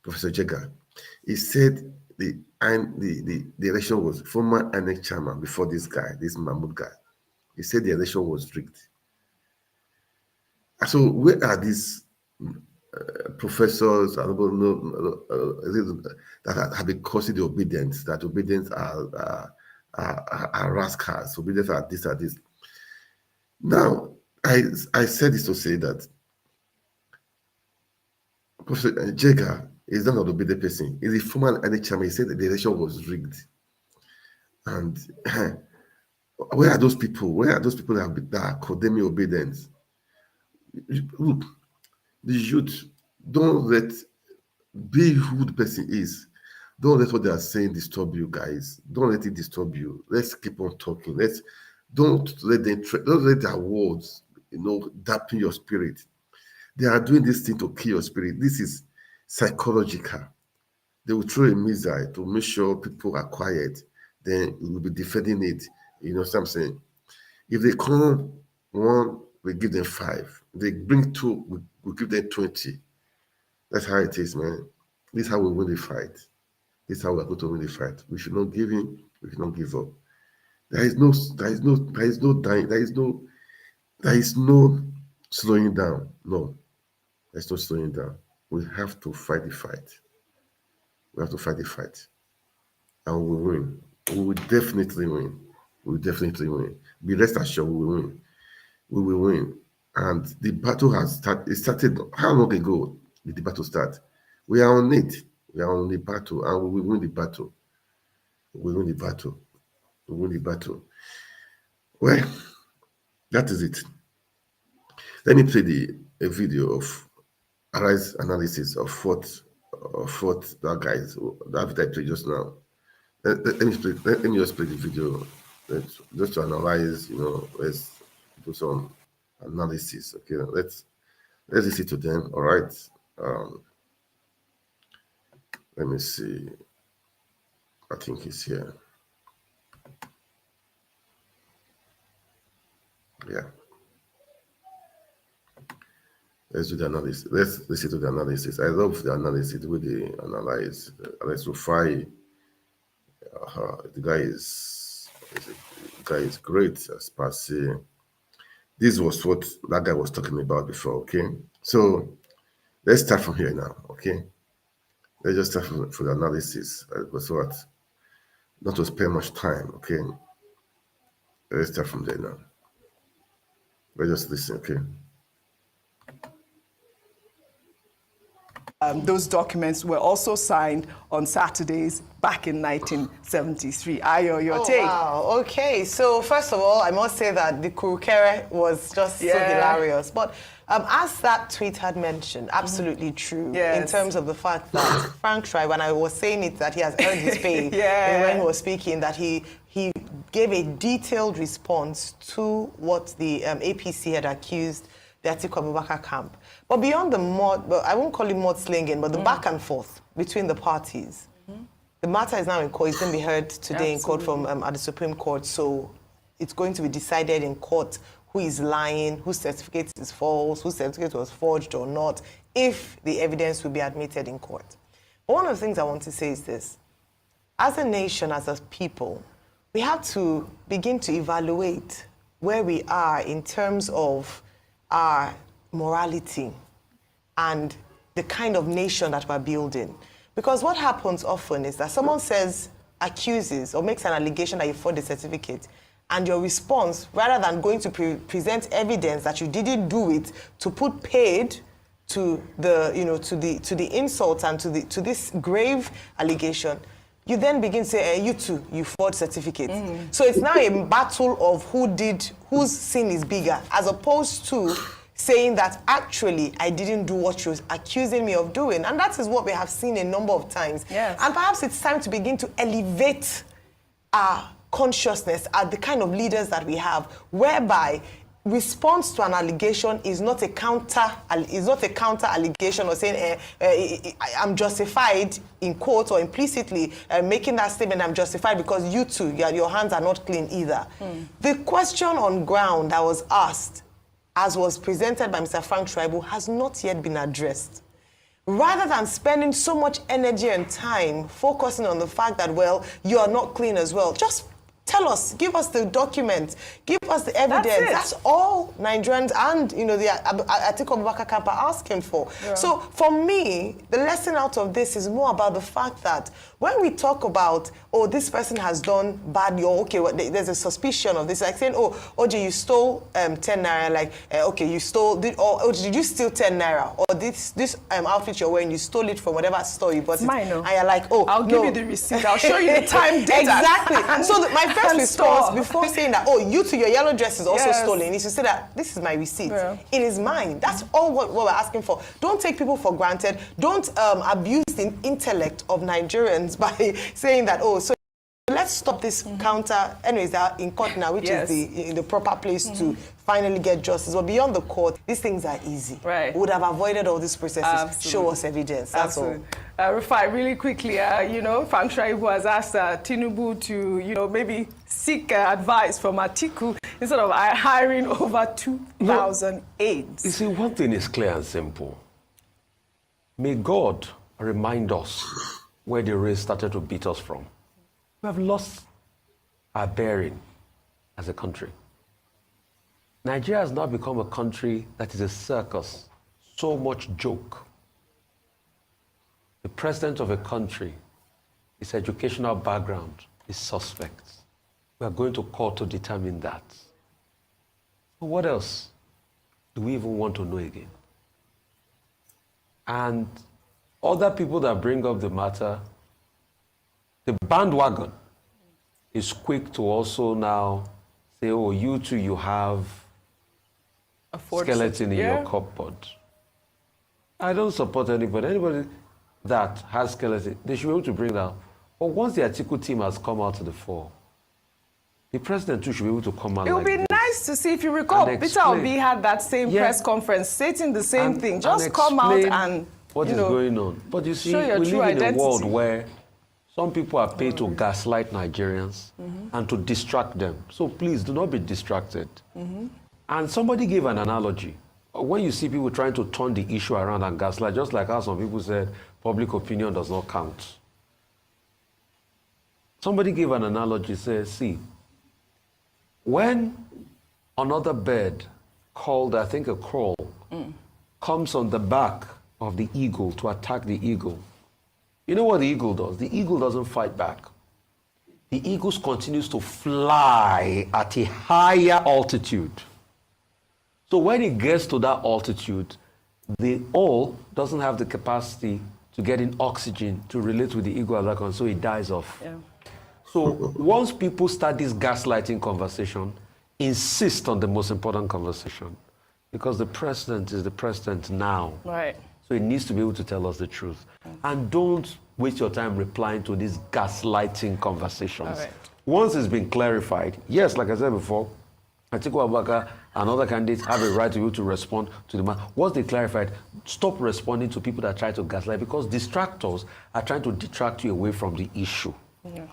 Professor Jega, he said the election was former INEC chairman before this Mahmoud guy. He said the election was rigged. So where are these professors that have been causing the obedience? That obedience are rascals. Obedience are this. Now, I said this to say that Professor Jega is not an obedient person. He's a former INEC chairman. He said that the election was rigged. And where are those people? Where are those people that are condemning obedience? Look, the youth, don't let, be who the person is. Don't let what they are saying disturb you guys. Don't let it disturb you. Let's keep on talking. Don't let their words, dampen your spirit. They are doing this thing to kill your spirit. This is psychological. They will throw a missile to make sure people are quiet. Then we will be defending it. You know what I'm saying? If they come one, we give them 5. If they bring 2, we give them 20. That's how it is, man. This is how we win the fight. This is how we're going to win the fight. We should not give in. We should not give up. There is no dying. There is no slowing down. No, there's no slowing down. We have to fight the fight. We have to fight the fight. And we will win. We will definitely win. We will definitely win. Be rest assured we will win. We will win. And the battle has started. It started how long ago did the battle start? We are on it. We are on the battle, and we will win the battle. We will win the battle. We win the battle. Well, that is it. Let me play a video of Arise analysis of what that guys that I played just now. Let me just play the video just to analyze. Let's do some analysis. Okay, let's listen to them. All right. Let me see. I think he's here. Yeah. Let's do the analysis. Let's listen to the analysis. I love the analysis, the way they analyze. Let's Rufai. The guy is great as per se. This was what that guy was talking about before. Okay, so let's start from here now. Okay, let's just start for the analysis. Because what? Not to spend much time. Okay, let's start from there now. Let's just listen. Okay. Those documents were also signed on Saturdays back in 1973. Ayo, your take? Wow, okay. So first of all, I must say that the Kurukere was just so hilarious. But as that tweet had mentioned, absolutely true in terms of the fact that Frank Schreiber, when I was saying it, that he has earned his pay when he was speaking, that he gave a detailed response to what the APC had accused the Atiku Abubakar camp. But beyond the I won't call it mudslinging, but the back and forth between the parties. The matter is now in court. It's going to be heard today in court at the Supreme Court. So it's going to be decided in court who is lying, whose certificate is false, whose certificate was forged or not, if the evidence will be admitted in court. One of the things I want to say is this. As a nation, as a people, we have to begin to evaluate where we are in terms of our morality and the kind of nation that we're building. Because what happens often is that someone accuses or makes an allegation that you fraud a certificate, and your response, rather than going to present evidence that you didn't do it, to put paid to the, to the insult and to this grave allegation, you then begin to say, you too, you fraud certificates. So it's now a battle of whose sin is bigger, as opposed to saying that actually I didn't do what you're accusing me of doing. And that is what we have seen a number of times. Yes. And perhaps it's time to begin to elevate our consciousness at the kind of leaders that we have, whereby response to an allegation is not a counter allegation, or saying I'm justified in quotes or implicitly making that statement, I'm justified because you too, your hands are not clean either. The question on ground that was asked, as was presented by Mr. Frank Shaibu, has not yet been addressed. Rather than spending so much energy and time focusing on the fact that, well, you are not clean as well, just tell us, give us the documents, give us the evidence. That's all Nigerians and, the Atiku Abubakar camp are asking for. Yeah. So for me, the lesson out of this is more about the fact that when we talk about, oh, this person has done bad, okay, there's a suspicion of this, like saying, oh, OJ, you stole 10 naira, like, okay, you stole, or did you steal 10 naira? Or this outfit you're wearing, you stole it from whatever store you bought it. Mine, no. And you're like, oh, I'll give you the receipt, I'll show you the time, date. Exactly. So my first response, before saying that, oh, you too, your yellow dress is also stolen, is to say that this is my receipt. Yeah. It is mine. That's all what we're asking for. Don't take people for granted. Don't abuse the intellect of Nigerians by saying that, oh, so let's stop this counter. Anyways, they're in court now, which is the proper place to finally get justice. But beyond the court, these things are easy. Right. We would have avoided all these processes. Absolutely. Show us evidence. That's all. Rufai, really quickly, Frank Shaibu has asked Tinubu to, maybe seek advice from Atiku instead of hiring over 2,000 aides. You see, one thing is clear and simple. May God remind us where the race started to beat us from. We have lost our bearing as a country. Nigeria has now become a country that is a circus, so much joke. The president of a country, his educational background is suspect. We are going to court to determine that. So what else do we even want to know again? And other people that bring up the matter, the bandwagon is quick to also now say, oh, you too, you have a skeleton in your cupboard. I don't support anybody. Anybody that has skeleton, they should be able to bring that. But once the Atiku team has come out to the fore, the president too should be able to come out. It would be nice to see, if you recall, Peter Obi had that same press conference stating the same thing. Just come out and what is going on. But you see, we live in a world where some people are paid to gaslight Nigerians and to distract them. So please do not be distracted. And somebody gave an analogy. When you see people trying to turn the issue around and gaslight, just like how some people said public opinion does not count. Somebody gave an analogy, says, see, when another bird called, I think, a crow, comes on the back of the eagle to attack the eagle, you know what the eagle does? The eagle doesn't fight back. The eagle continues to fly at a higher altitude. So when it gets to that altitude, the owl doesn't have the capacity to get in oxygen to relate with the eagle at that point, so it dies off. Yeah. So once people start this gaslighting conversation, insist on the most important conversation, because the president is the president now. Right. So he needs to be able to tell us the truth. And don't waste your time replying to these gaslighting conversations. Right. Once it's been clarified, yes, like I said before, Atiku Abubakar and other candidates have a right to be able to respond to the man. Once they clarified, stop responding to people that try to gaslight, because distractors are trying to detract you away from the issue. Yeah.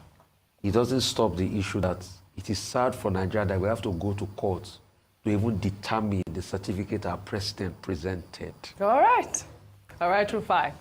It doesn't stop the issue that it is sad for Nigeria that we have to go to court to even determine the certificate our president presented. All right. All right, Rufai.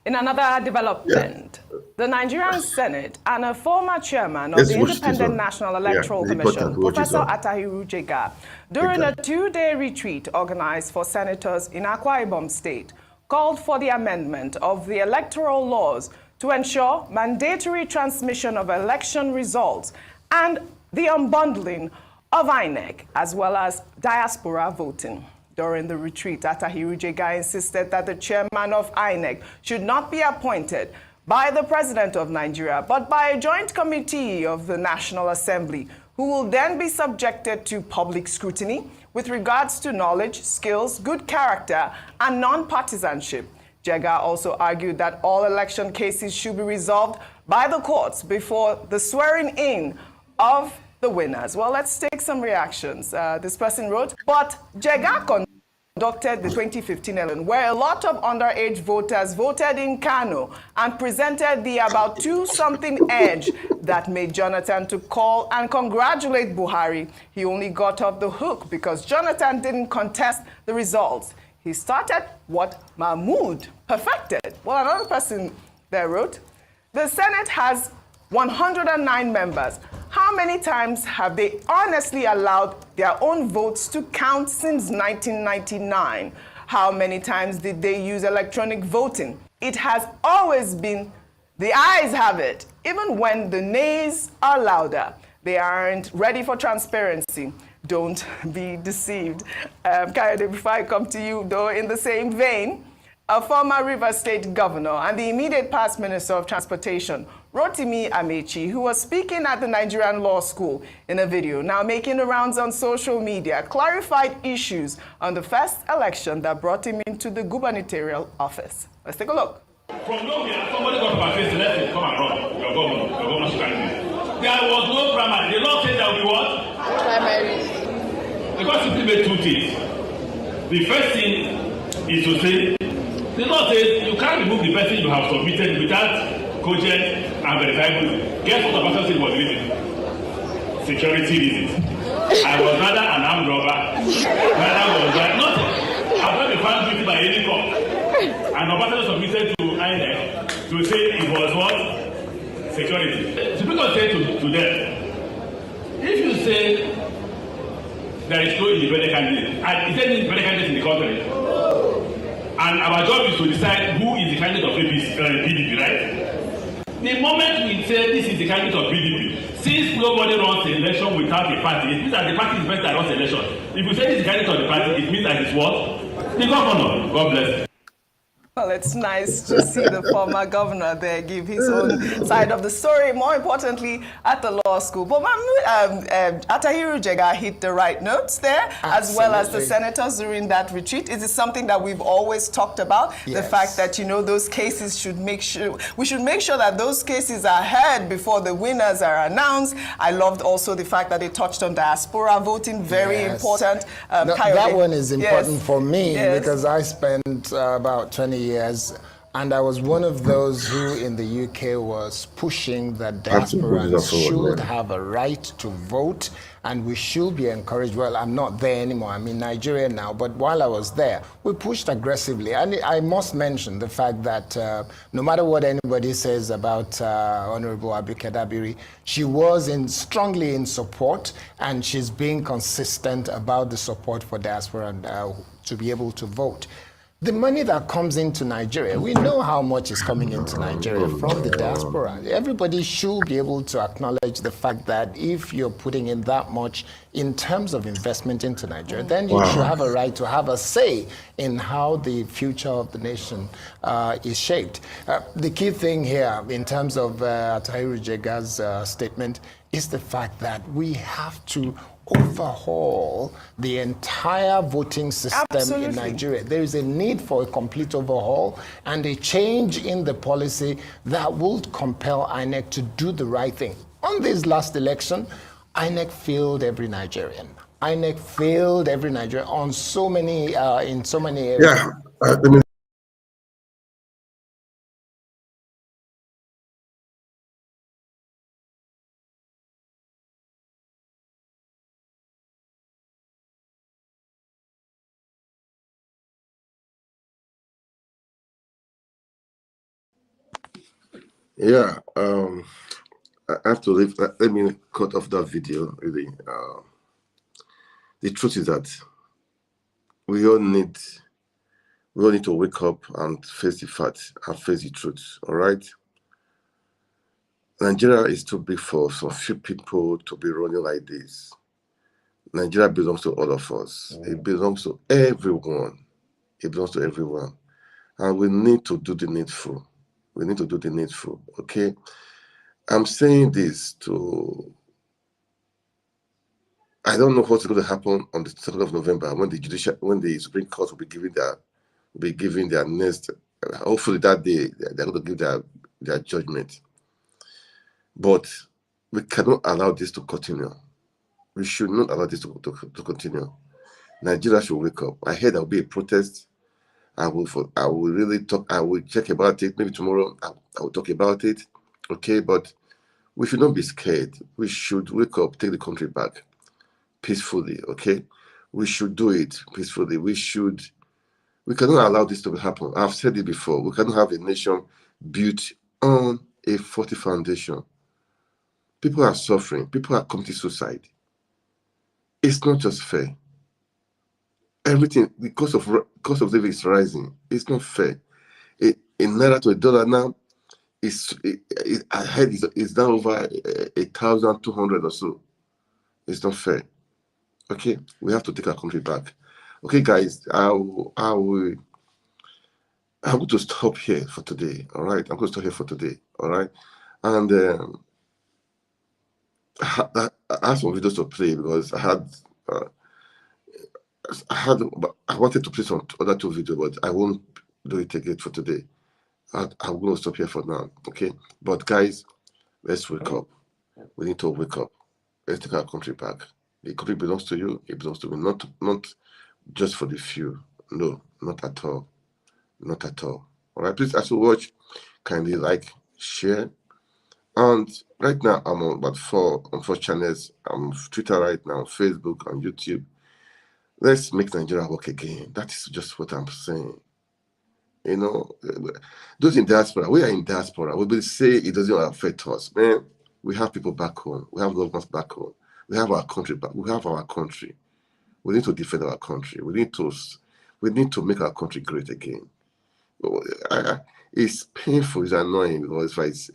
In another development, the Nigerian Senate and a former chairman of the Independent National Electoral Commission, Professor Atahiru Jega, during a two-day retreat organized for senators in Akwa Ibom State, called for the amendment of the electoral laws to ensure mandatory transmission of election results and the unbundling of INEC, as well as diaspora voting. During the retreat, Atahiru Jega insisted that the chairman of INEC should not be appointed by the President of Nigeria, but by a joint committee of the National Assembly, who will then be subjected to public scrutiny with regards to knowledge, skills, good character, and non-partisanship. Jega also argued that all election cases should be resolved by the courts before the swearing in of the winners. Well, let's take some reactions. This person wrote, but Jega conducted the 2015 election, where a lot of underage voters voted in Kano and presented the about two-something edge that made Jonathan to call and congratulate Buhari. He only got off the hook because Jonathan didn't contest the results. He started what Mahmoud perfected. Well, another person there wrote, the Senate has 109 members. How many times have they honestly allowed their own votes to count since 1999? How many times did they use electronic voting? It has always been, the ayes have it, even when the nays are louder. They aren't ready for transparency. Don't be deceived. Kayode, before I come to you, though, in the same vein, a former Rivers State governor and the immediate past Minister of Transportation, Rotimi Amechi, who was speaking at the Nigerian Law School in a video now making the rounds on social media, clarified issues on the first election that brought him into the gubernatorial office. Let's take a look. From nowhere, somebody got to face the lesson, come and run, your governorship candidate. There was no primary. The law said there will be what? Primaries. The court simply made two things. The first thing is to say, the law says you can't remove the person you have submitted without cogent and verifiable. Guess what the person said was leaving? Security reasons. I was rather an armed robber. Rather was that nothing. I've not been found guilty by any court. And the person submitted to INEC to say it was what? Security. The Supreme Court said to them, if you say there is no independent candidate, and is there any independent candidate in the country? And our job is to decide who is the candidate of PDP, right? The moment we say this is the candidate of PDP, since nobody runs the election without a party, it means that the party is the person that runs the election. If you say this is the candidate of the party, it means that it's what? The governor. God bless. Well, it's nice to see the former governor there give his own side of the story, more importantly, at the law school. But Atahiru Jega hit the right notes there, as well as the senators during that retreat. It is something that we've always talked about, the fact that, you know, those cases should make sure that those cases are heard before the winners are announced. I loved also the fact that they touched on diaspora voting, very important. That one is important for me because I spent about 20 years, and I was one of those who in the UK was pushing that diasporans should have a right to vote and we should be encouraged. Well, I'm not there anymore. I'm in Nigeria now, but while I was there, we pushed aggressively. And I must mention the fact that no matter what anybody says about Honorable Abike Dabiri, she was strongly in support, and she's being consistent about the support for diaspora to be able to vote. The money that comes into Nigeria, we know how much is coming into Nigeria from the diaspora. Everybody should be able to acknowledge the fact that if you're putting in that much in terms of investment into Nigeria, then you should have a right to have a say in how the future of the nation is shaped. The key thing here in terms of Atahiru Jega's statement is the fact that we have to overhaul the entire voting system in Nigeria. There is a need for a complete overhaul and a change in the policy that will compel INEC to do the right thing. On this last election, INEC failed every Nigerian. INEC failed every Nigerian on so many, in so many areas. Yeah, Yeah, I have to leave. Let me cut off that video. Really, the truth is that we all need to wake up and face the facts and face the truth. All right. Nigeria is too big for some few people to be running like this. Nigeria belongs to all of us. It belongs to everyone. It belongs to everyone. And we need to do the needful. We need to do the needful. Okay. I'm saying this to. I don't know what's going to happen on the 2nd of November when the Supreme Court will be giving their next. Hopefully that day they're going to give their judgment. But we cannot allow this to continue. We should not allow this to continue. Nigeria should wake up. I heard there will be a protest. I will really talk. I will check about it. Maybe tomorrow I will talk about it. Okay, but we should not be scared. We should wake up, take the country back peacefully. Okay, we should do it peacefully. We cannot allow this to happen. I've said it before. We cannot have a nation built on a faulty foundation. People are suffering. People are committing suicide. It's not just fair. Everything, the cost of living is rising. It's not fair. A naira to a dollar now I heard it's down over 1,200 or so. It's not fair. Okay, we have to take our country back. Okay, guys, I'm going to stop here for today. All right, I'm going to stop here for today. All right, and I have some videos to play because I wanted to play some other two videos, but I won't do it again for today. I'm going to stop here for now. Okay, but guys, let's wake up. We need to wake up. Let's take our country back. The country belongs to you. It belongs to me. Not just for the few. No, not at all. Not at all. All right, please, as you watch, kindly like, share. And right now, I'm on about four channels. I'm on Twitter right now, Facebook, and YouTube. Let's make Nigeria work again. That is just what I'm saying. You know, those in diaspora, we are in diaspora. We will say it doesn't affect us, man. We have people back home. We have loved ones back home. We have our country back. We have our country. We need to defend our country. We need to make our country great again. It's painful. It's annoying because it's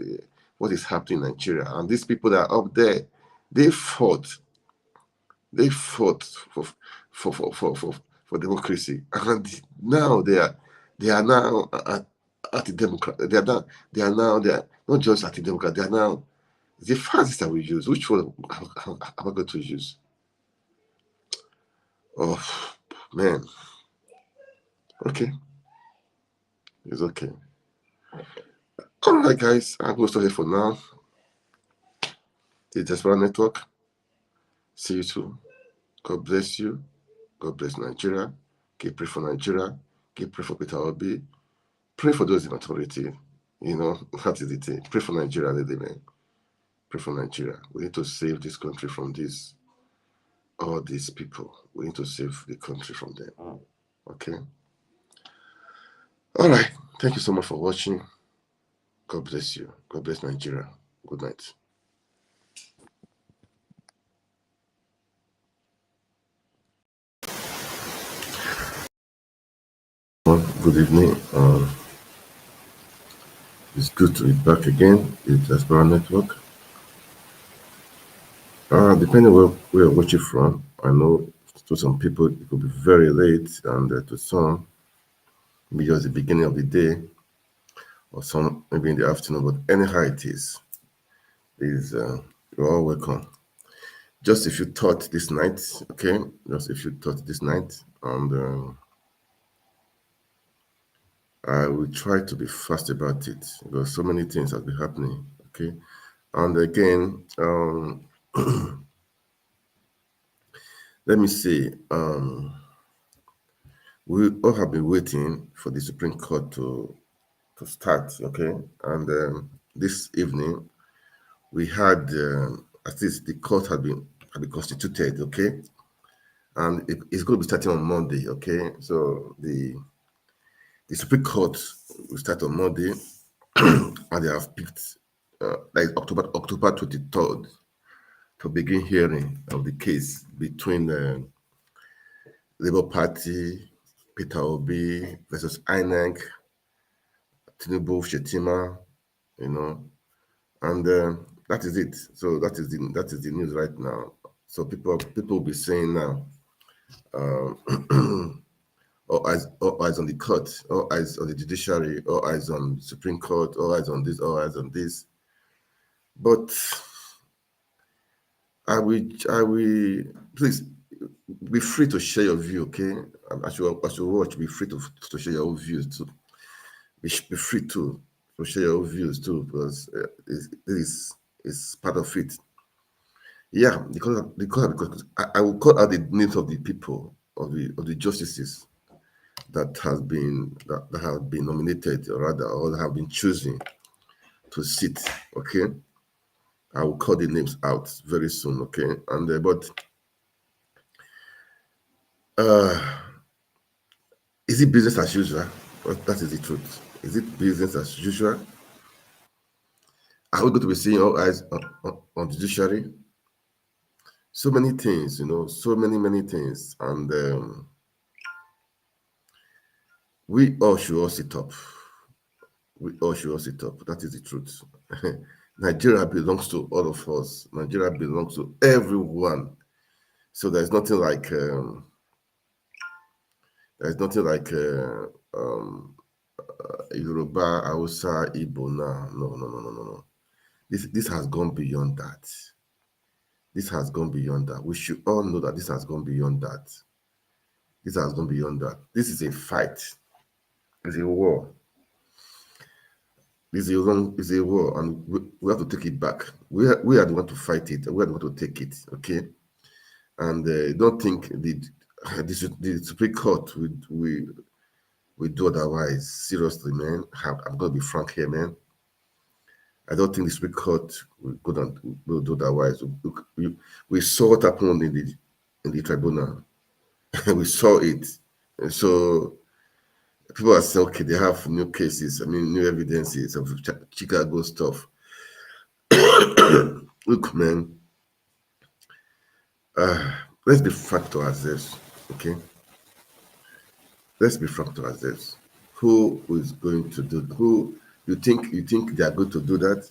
what is happening in Nigeria. And these people that are up there, they fought for democracy, and now they are now anti-democrat. They are not just anti-democrat. They are now the fascists that we use. Which one am I going to use? Oh man. Okay, it's okay. All right, guys, I'm going to stop here for now. The Diaspora Network. See you soon. God bless you. God bless Nigeria. Keep praying for Nigeria. Keep praying for Peter Obi. Pray for those in authority. You know, what is it? Pray for Nigeria, lady man. Pray for Nigeria. We need to save this country from all these people. We need to save the country from them. Okay? All right. Thank you so much for watching. God bless you. God bless Nigeria. Good night. Good evening. It's good to be back again with the Diaspora Network. Depending where you're watching from, I know to some people it could be very late, and to some, maybe just the beginning of the day, or some maybe in the afternoon. But anyhow it is you're all welcome. Just if you thought this night, okay? Just if you thought this night, and I will try to be fast about it because so many things have been happening, okay? And again, let me see. We all have been waiting for the Supreme Court to start, okay? And this evening, we had at least the court had been constituted, okay? And it's going to be starting on Monday, okay? So the Supreme Court will start on Monday, and they have picked like October 23rd to begin hearing of the case between the Labour Party, Peter Obi versus INEC, Tinubu, Shetima, and that is it. So that is the news right now. So people will be saying now, all eyes on the court, all eyes on the judiciary, all eyes on the Supreme Court, all eyes on this, all eyes on this. But I will please be free to share your view, okay? As you watch, be free to share your own views too. Be free to share your own views too, because this is part of it. Yeah, because I will call out the names of the people of the justices that have been nominated, or rather, or have been chosen to sit. Okay, I will call the names out very soon. Okay, and is it business as usual? Well, that is the truth. Is it business as usual? Are we going to be seeing all eyes on judiciary? So many things, so many things, and we all should all sit up. We all should all sit up. That is the truth. Nigeria belongs to all of us. Nigeria belongs to everyone. So there's nothing like Yoruba, Hausa, Igbo. No. This has gone beyond that. This has gone beyond that. We should all know that this has gone beyond that. This has gone beyond that. This is a fight. It's a war. It's a war, and we have to take it back. We are the one to fight it. We are the one to take it. Okay, and don't think the Supreme Court will do otherwise. Seriously, man. I'm going to be frank here, man. I don't think the Supreme Court will do otherwise. We saw what happened in the tribunal. We saw it, and so people are saying, okay, they have new cases. New evidences of Chicago stuff. Look, man. Let's be frank to ourselves, okay? Let's be frank to ourselves. Who is going to do? Who you think they are going to do that?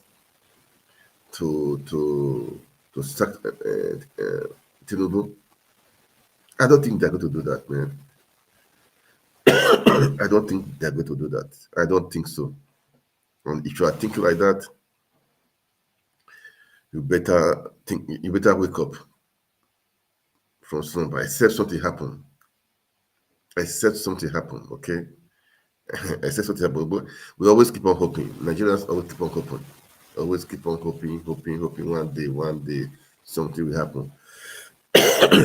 To sack Tinubu? I don't think they're going to do that, man. I don't think they're going to do that. I don't think so. And if you are thinking like that, you better wake up from slumber. Except something happen. Okay? Except something happen. But we always keep on hoping. Nigerians always keep on hoping. Always keep on hoping. One day, something will happen.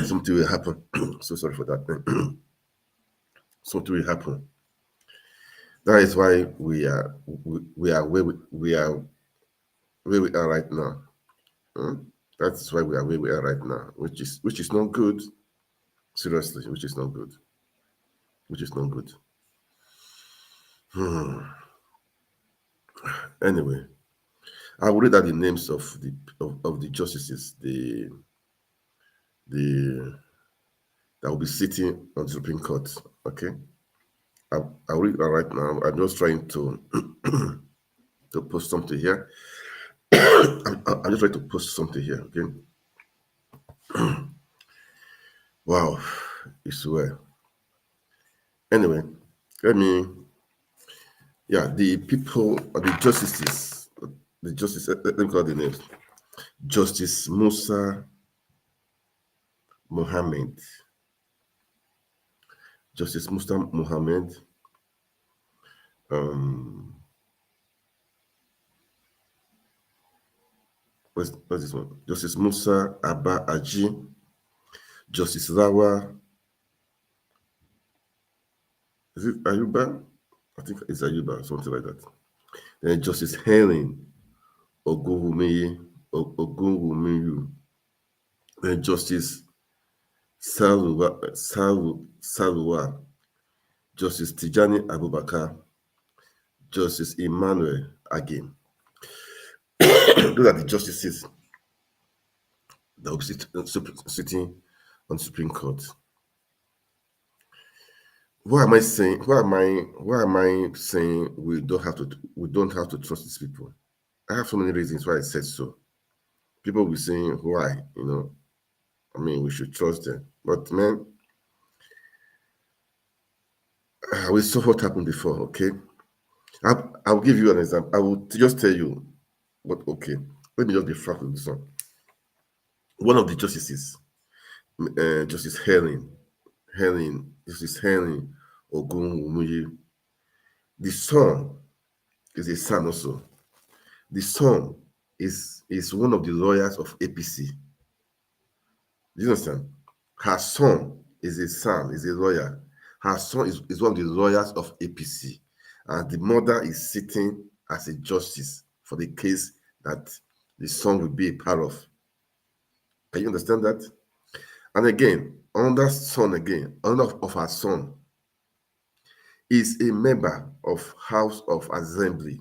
Something will happen. So sorry for that, man. Something will happen. That is why we are where we are right now. That's why we are where we are right now, which is not good. Seriously, which is not good. Anyway, I will read out the names of the justices that will be sitting on the Supreme Court. Okay, I'll read that right now. I'm just trying to to post something here. I'm just trying to post something here. Okay. Wow, I swear. Anyway, the people, the justices, let me call the names. Justice Musa Mohammed. Justice Musa Mohammed. What's this one? Justice Musa Abba Aji. Justice Rawa. Is it Ayuba? I think it's Ayuba, something like that. Then Justice Helen Ogunwumiyu. Then Justice Saluwa. Justice Tijani Abubakar. Justice Emmanuel again. Those are the justices that will be sitting on the Supreme Court. Why am I saying we don't have to trust these people? I have so many reasons why I said so. People will be saying why, I mean, we should trust them. But man, we saw what happened before, okay? I'll give you an example. I will just tell you what, okay. Let me just be frank with this one. One of the justices, Justice Justice Helen Ogunwumuyi, the son is a son also. The son is one of the lawyers of APC. Do you understand? Her son is a lawyer. Her son is one of the lawyers of APC. And the mother is sitting as a justice for the case that the son will be a part of. Can you understand that? And again, another of her son is a member of House of Assembly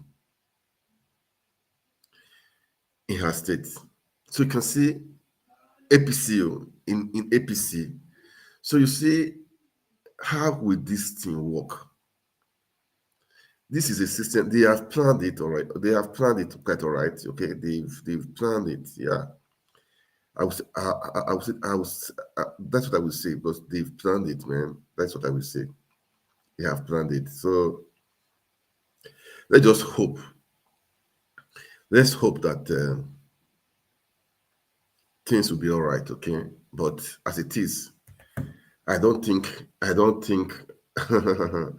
in her state. So you can see APC in APC. So you see, how will this thing work? This is a system. They have planned it all right. They have planned it quite all right. Okay, they've planned it. Yeah, that's what I would say, because they've planned it, man. That's what I would say. They have planned it. So let's just hope. Let's hope that things will be all right. Okay, but as it is, I don't think.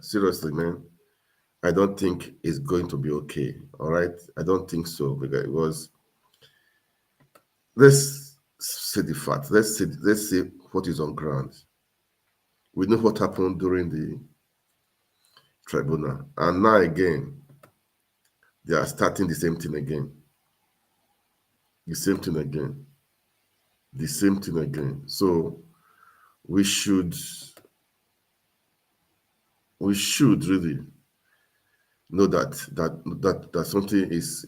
Seriously, man. I don't think it's going to be okay. All right, I don't think so, because it was. Let's say the facts. Let's say what is on ground. We know what happened during the tribunal, and now again, they are starting the same thing again. The same thing again. The same thing again. So we should really know that something is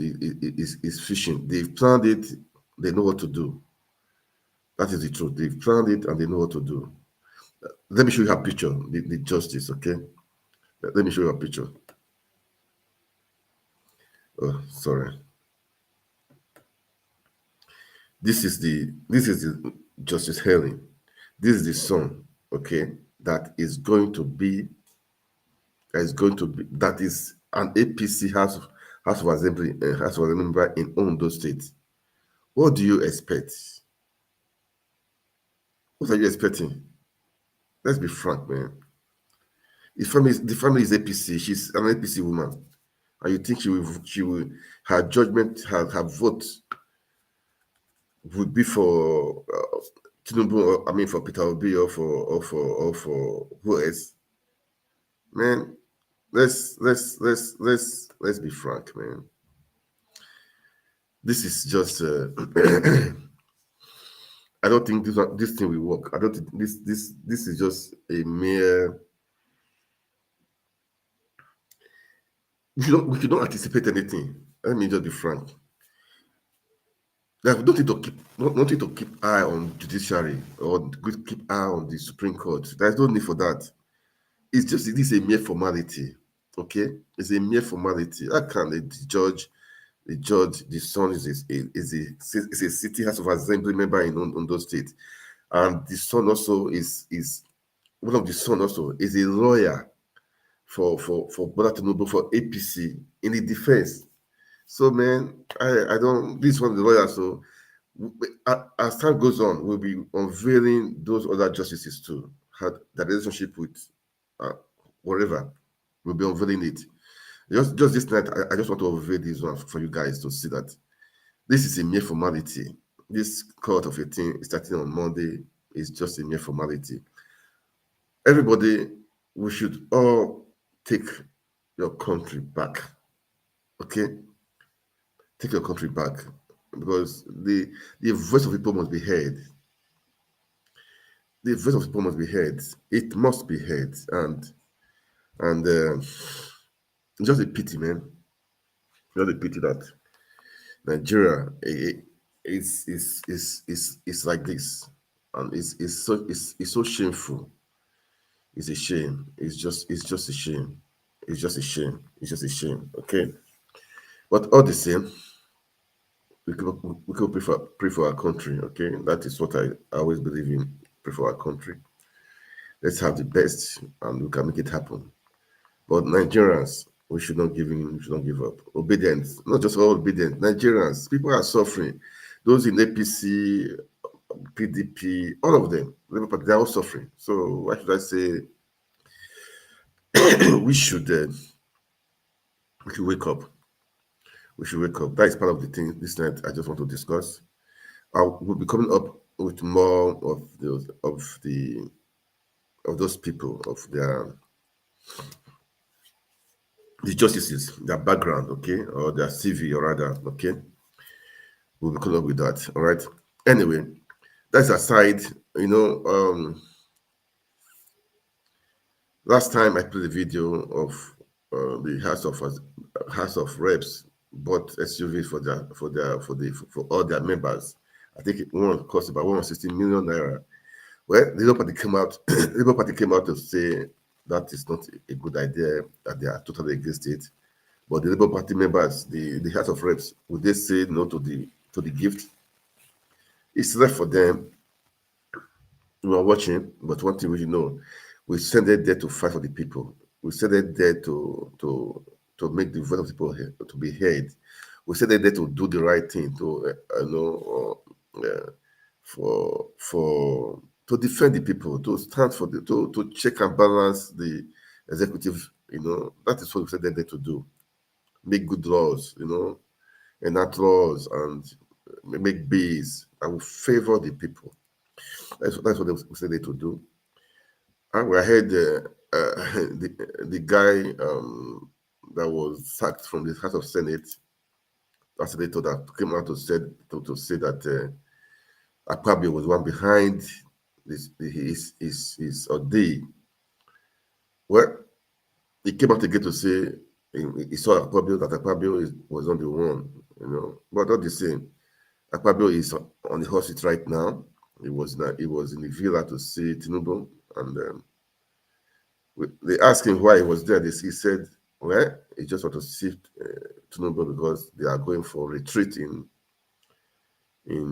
fishing. They've planned it. They know what to do. That is the truth. They've planned it and they know what to do. Let me show you a picture. The justice. Okay. Let me show you a picture. Oh, sorry. This is the Justice Helen. This is the son. Okay, that is an APC House of Assembly member in Ondo State. What do you expect? What are you expecting? Let's be frank, man. The family is APC. She's an APC woman, and you think she will her judgment, her vote would be for Tinubu? I mean, for Peter Obi or for who else? Man, let's be frank, man. This is just. I don't think this thing will work. I don't think this is just a mere. We should not anticipate anything. Let me just be frank. Like, we don't need to keep eye on judiciary or keep eye on the Supreme Court. There's no need for that. It is a mere formality. Okay, it's a mere formality. How can the son is a city House of Assembly member in Ondo State, and the son also is one of the son also is a lawyer for Bola Tinubu for APC in the defense. So, man, I don't. This one, the lawyer. So, as time goes on, we'll be unveiling those other justices too. Had the relationship with whatever, we'll be unveiling it. Just this night, I just want to unveil this one for you guys to see that this is a mere formality. This court of 18 starting on Monday is just a mere formality. Everybody, we should all take your country back. Okay? Take your country back, because the voice of people must be heard. The voice of people must be heard. It must be heard, and just a pity, man. Just a pity that Nigeria is like this, and it's so shameful. It's a shame. It's just a shame. It's just a shame. It's just a shame. Okay, but all the same, we could pray for our country. Okay, that is what I always believe in. Pray for our country. Let's have the best, and we can make it happen. But Nigerians, we should not give in. We should not give up. Obedience, not just all obedient. Nigerians, people are suffering. Those in APC, PDP, all of them, they're all suffering. So why should I say we should wake up? We should wake up. That is part of the thing this night I just want to discuss. I will be coming up with more of those people, of the justices, their background, okay, or their CV, or rather, okay. We'll be coming up with that. All right. Anyway, that's aside. Last time I played a video of the House of Reps bought SUV for all their members. I think one cost about 160 million naira. Well, the Labour Party came out. The Labour Party came out to say that is not a good idea, that they are totally against it. But the Labour Party members, the House of Reps, would they say no to the gift? It's left for them. We are watching, but one thing we know, we send it there to fight for the people. We send it there to make the voice of the people to be heard. We send it there to do the right thing, to defend the people, to stand for to check and balance the executive. That is what we send it there to do. Make good laws, enact laws, and make bills that will favor the people. That's what we said they to do. And we heard the guy that was sacked from the House of Senate, that senator that came out to say that Akpabio was one behind his ordeal. Well, he came out again to say he saw Akpabio, that Akpabio was on the one, but not the same. Akpabio is on the horse seat right now. He was in the villa to see Tinubu, and they asked him why he was there. He said, well, he just want to see Tinubu because they are going for retreat in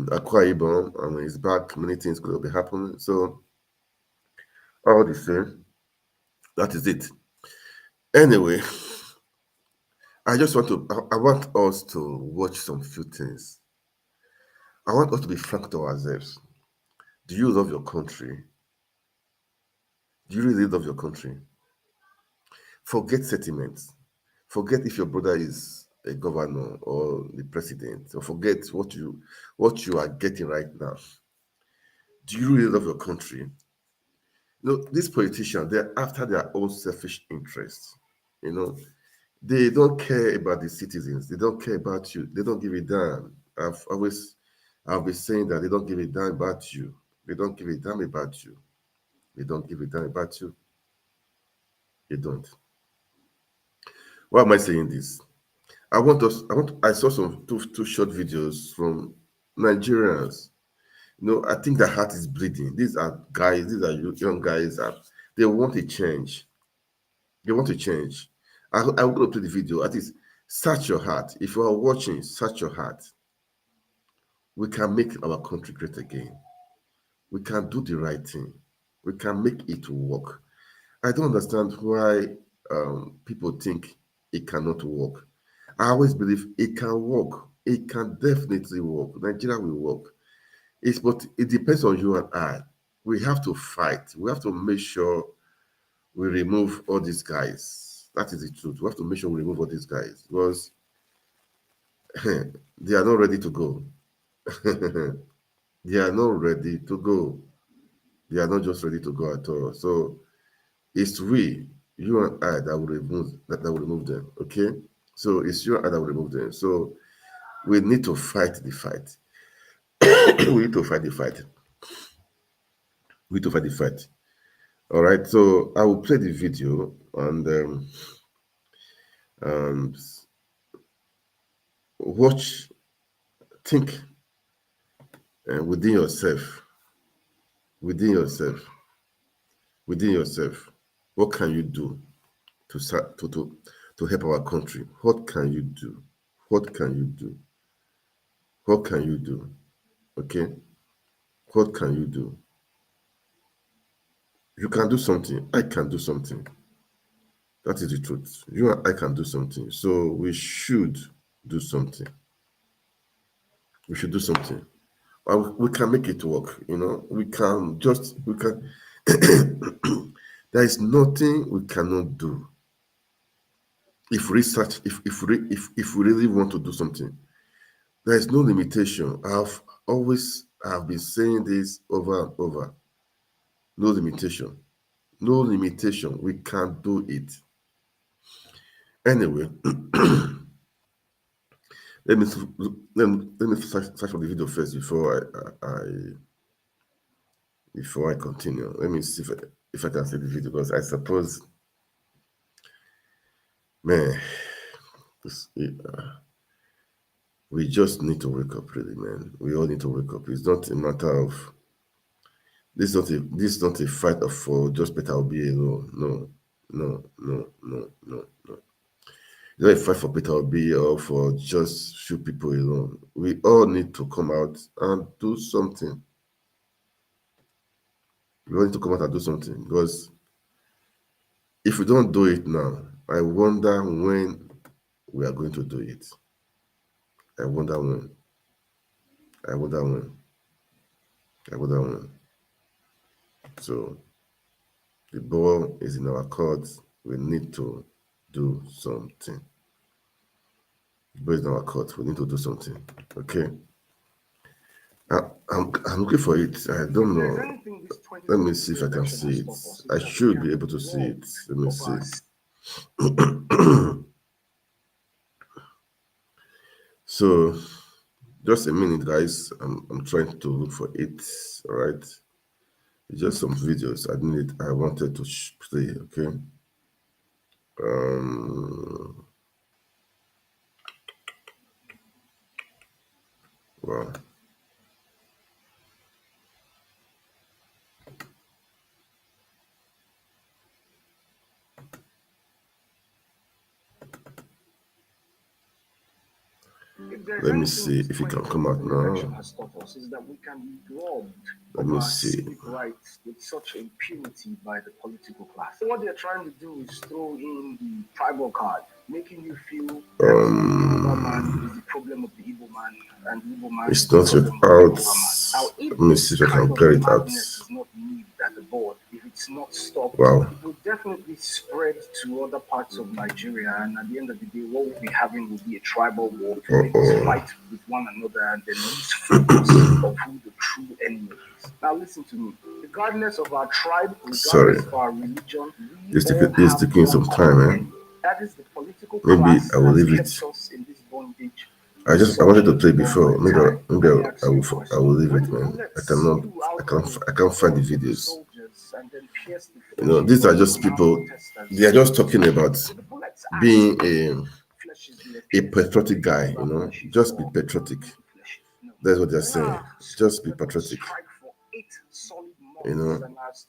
Akwa Ibom, and when he's back, many things could be happening. So, all the same, that is it. Anyway, I want us to watch some few things. I want us to be frank to ourselves. Do you love your country? Do you really love your country? Forget sentiments. Forget if your brother is a governor or the president, or forget what you are getting right now. Do you really love your country? These politicians, they're after their own selfish interests. They don't care about the citizens. They don't care about you. They don't give a damn. I've been saying that they don't give a damn about you. They don't give a damn about you. They don't give a damn about you. They don't. Why am I saying this? I saw some two short videos from Nigerians. I think their heart is bleeding. These are young guys, and they want a change. They want to change. I'm going to play the video. At least search your heart. If you are watching, search your heart. We can make our country great again. We can do the right thing. We can make it work. I don't understand why people think it cannot work. I always believe it can work. It can definitely work. Nigeria will work. But it depends on you and I. We have to fight. We have to make sure we remove all these guys. That is the truth. We have to make sure we remove all these guys because they are not ready to go. They are not ready to go. They are not just ready to go at all. So it's you and I that will remove them. Okay? So it's you and I that will remove them. So we need to fight the fight. We need to fight the fight. We need to fight the fight. All right. So I will play the video, and watch, think within yourself, what can you do to help our country? What can you do? Okay, what can you do? You can do something. I can do something. That is the truth. You and I can do something. So we should do something. We should do something. We can make it work. We can. There is nothing we cannot do. If we really want to do something, there is no limitation. I've been saying this over and over. No limitation. No limitation. We can do it. Anyway, let me search for the video first before I continue. Let me see if I can see the video, because I suppose, man, we just need to wake up, really, man. We all need to wake up. It's not a matter of this is not a fight for just Peter Obi alone. No. It's not a fight for Peter Obi or for just few people alone. We all need to come out and do something. We all need to come out and do something, because if we don't do it now, I wonder when we are going to do it. I wonder when. So the ball is in our court. We need to do something. The ball is in our court. We need to do something. Okay. I'm looking for it. I don't know. Let me see if I can see it. I should be able to see it. Let me see. So, just a minute, guys. I'm trying to look for it. All right. It's just some videos I wanted to play. Okay. Wow. Let me see if it can come out now. Let me see. Rights with such impunity by the political class. What they're trying to do is throw in the tribal card, making you feel that the Igbo man is the problem of the Igbo man, and the Igbo man it's not yet out. Let me see if I can clear it out. Does not need at the board. If it's not stopped, wow, it will definitely spread to other parts of Nigeria, and at the end of the day, what we'll be having will be a tribal war. Fight with one another and then lose focus of who the true enemy is. Now listen to me. Regardless of our tribe, regardless of our religion, it's taking some time, man. That is the political maybe class I will leave it. Us in this bondage. I wanted to play before. Maybe I will leave it, man. I can't find the videos. These are just people. They are just talking about being a patriotic guy. Just be patriotic. That's what they're saying. Just be patriotic.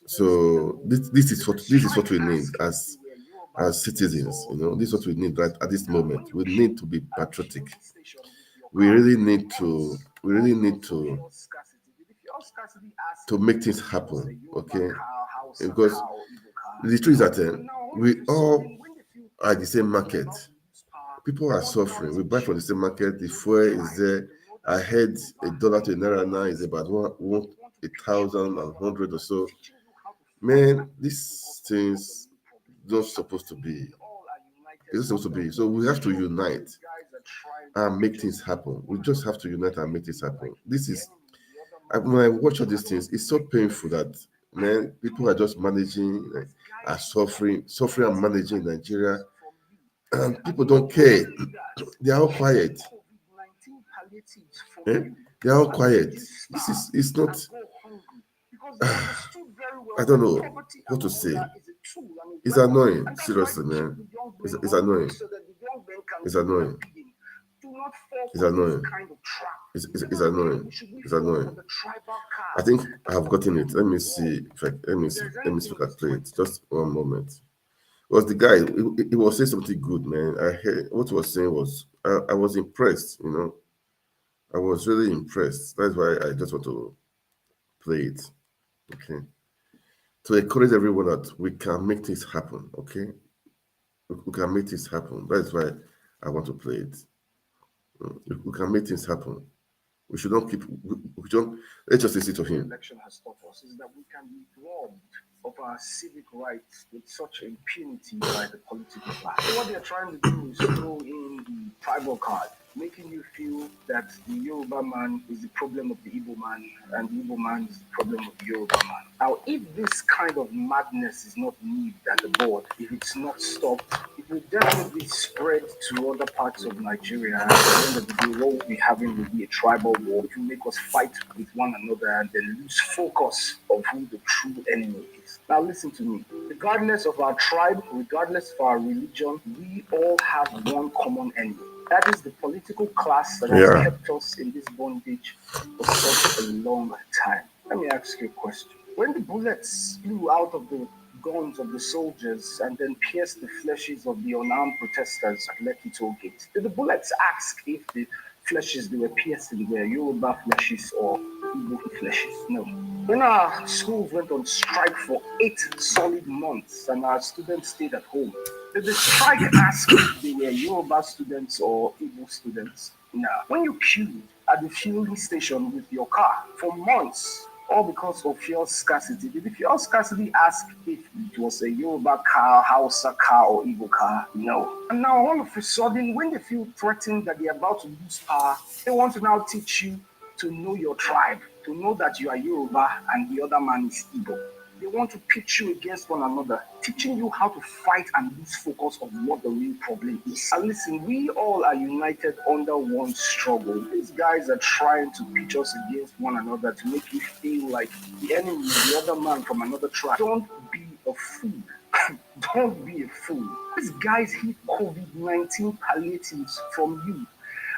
So this is what we need as citizens. This is what we need right at this moment. We need to be patriotic. We really need to make things happen, okay? Because the truth is that we all are the same market. People are suffering. We buy from the same market. The fuel is there. I heard $1 to $1 now is about 1,100 or so. Man, these things not supposed to be. It's supposed to be. So we have to unite and make things happen. We just have to unite and make things happen. When I watch all these things, it's so painful that, man, people are just managing, are suffering and managing Nigeria, and people don't care. They are all quiet. They are all quiet. It's not. I don't know what to say. It's annoying, seriously, man. It's annoying. It's annoying. It's annoying. It's annoying. It's annoying. I think I have gotten it. Let me see if I let me see if I can play it. Just one moment. It was the guy. He was saying something good, man. I heard what he was saying was I was impressed. You know, I was really impressed. That's why I just want to play it. Okay. To encourage everyone that we can make this happen. Okay. We can make this happen. That's why I want to play it. We can make things happen. We should not keep. We don't. Let's just listen to him. Election has taught us is that we can be robbed of our civic rights with such impunity by the political class. So what they're trying to do is throw in the tribal card, making you feel that the Yoruba man is the problem of the Igbo man, and the Igbo man is the problem of the Yoruba man. Now, if this kind of madness is not nibbled at the board, if it's not stopped, it will definitely spread to other parts of Nigeria. And at the end of the day, what we'll be having will be a tribal war to make us fight with one another and then lose focus of who the true enemy is. Now, listen to me. Regardless of our tribe, regardless of our religion, we all have one common enemy. That is the political class that has kept us in this bondage for such a long time. Let me ask you a question. When the bullets flew out of the guns of the soldiers and then pierced the fleshes of the unarmed protesters at Lekki Toll Gate, did the bullets ask if the fleshes they were piercing were Yoruba fleshes or Igbo fleshes? No. When our schools went on strike for 8 solid months and our students stayed at home, did the strike ask if they were Yoruba students or Igbo students? No. When you queued at the fueling station with your car for months, all because of fuel scarcity, did the fuel scarcity ask if it was a Yoruba car, Hausa car, or Igbo car? No. And now all of a sudden, when they feel threatened that they're about to lose power, they want to now teach you to know your tribe, to know that you are Yoruba and the other man is Igbo. They want to pitch you against one another, teaching you how to fight and lose focus of what the real problem is. And listen, we all are united under one struggle. These guys are trying to pitch us against one another to make you feel like the enemy is the other man from another tribe. Don't be a fool. Don't be a fool. These guys hid COVID-19 palliatives from you.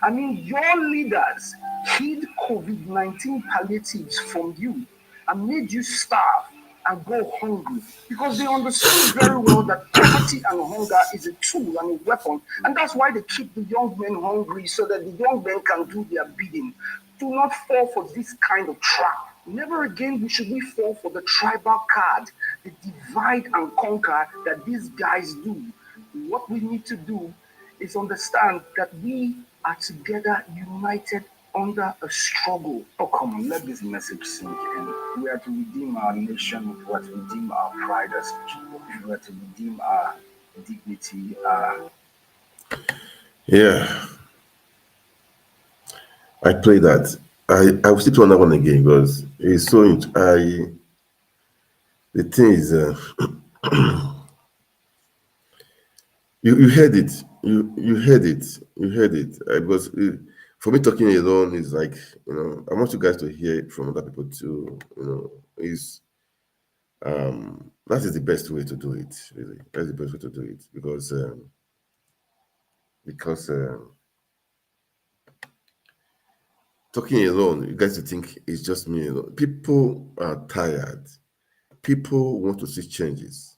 I mean, your leaders hid COVID-19 palliatives from you and made you starve and go hungry because they understood very well that poverty and hunger is a tool and a weapon, and that's why they keep the young men hungry so that the young men can do their bidding. Do not fall for this kind of trap. Never again should we fall for the tribal card, the divide and conquer that these guys do. What we need to do is understand that we are together, united under a struggle. Oh, come on, let this message sink in. We are to redeem our nation, we are to redeem our pride as people, we are to redeem our dignity. Yeah, I play that. I will stick to another one again because it's so. The thing is, you heard it. You heard it. You heard it. Because for me talking alone is like, I want you guys to hear it from other people too. Is that is the best way to do it. Really, that's the best way to do it because talking alone, you guys think it's just me alone. People are tired. People want to see changes.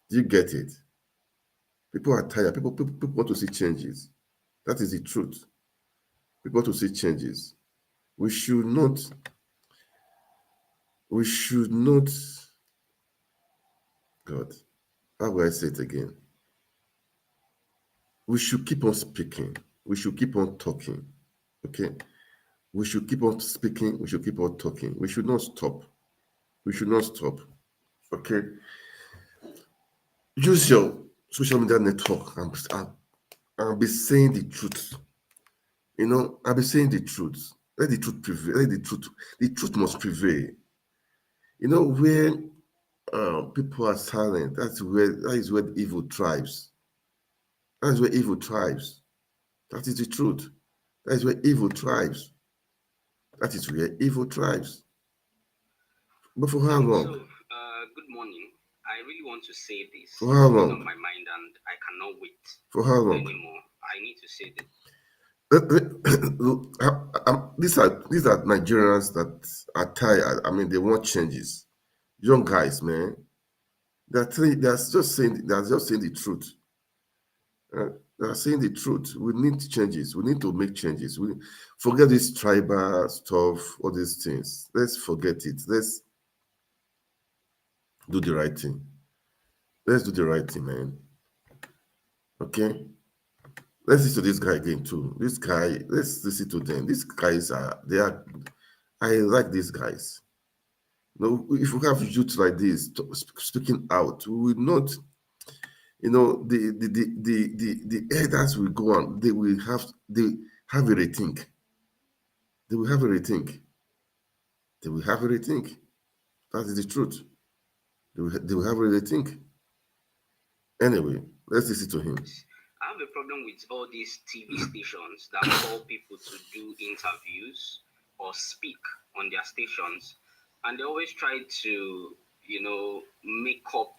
Do you get it? People are tired. People want to see changes. That is the truth. People want to see changes. We should not. God, how will I say it again? We should keep on speaking. We should keep on talking. Okay? We should keep on speaking. We should keep on talking. We should not stop. We should not stop. Okay? Use your social media network and be saying the truth. I'll be saying the truth. Let the truth prevail. The truth must prevail. Where people are silent, that is where evil thrives. That is where evil thrives. That is the truth. That is where evil thrives. That is where evil thrives. But for how long? So, good morning. I really want to say this. For how long? It's on my mind and I cannot wait for how long? anymore. I need to say this. these are Nigerians that are tired. I mean, they want changes. Young guys, man, they're just saying the truth. They are saying the truth. We need changes. We need to make changes. We forget this tribal stuff, all these things. Let's forget it. Let's do the right thing. Let's do the right thing, man. Okay? Let's listen to this guy again too. This guy, let's listen to them. These guys I like these guys. If we have youth like this speaking out, we will not, the elders will go on. They have a rethink. They will have a rethink. They will have a rethink. That is the truth. They will have a rethink. Anyway, let's listen to him. I have a problem with all these TV stations that call people to do interviews or speak on their stations, and they always try to, make up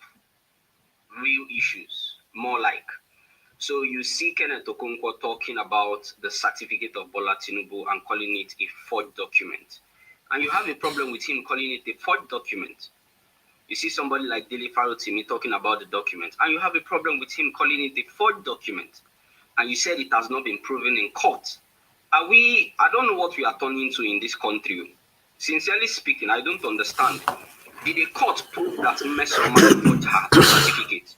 real issues, more like. So you see Kenneth Okonkwo talking about the certificate of Bola Tinubu and calling it a forged document. And you have a problem with him calling it a forged document. You see somebody like Dele Farotimi talking about the document, and you have a problem with him calling it a forged document. And you said it has not been proven in court. I don't know what we are turning to in this country. Sincerely speaking, I don't understand. Did a court prove that Mesoma forged her certificate?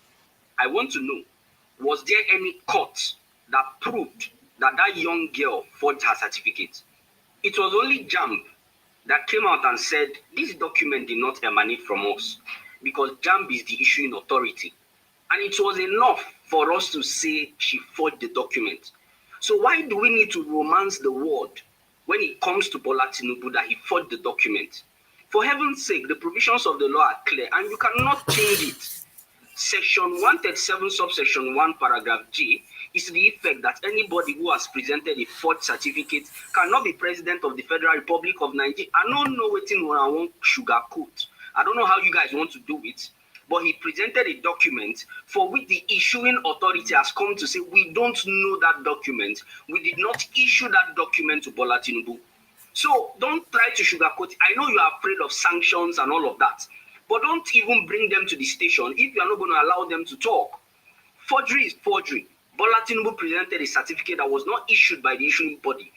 I want to know, was there any court that proved that young girl forged her certificate? It was only JAMB that came out and said, this document did not emanate from us because JAMB is the issuing authority. And it was enough for us to say she forged the document. So why do we need to romance the word when it comes to Bola Tinubu that he forged the document? For heaven's sake, the provisions of the law are clear and you cannot change it. Section 137, subsection 1, paragraph G is to the effect that anybody who has presented a forged certificate cannot be president of the Federal Republic of Nigeria. I don't know what I want sugarcoat. I don't know how you guys want to do it, but he presented a document for which the issuing authority has come to say, we don't know that document. We did not issue that document to Bola Tinubu. So don't try to sugarcoat it. I know you are afraid of sanctions and all of that, but don't even bring them to the station if you are not going to allow them to talk. Forgery is forgery. Bola Tinubu presented a certificate that was not issued by the issuing body.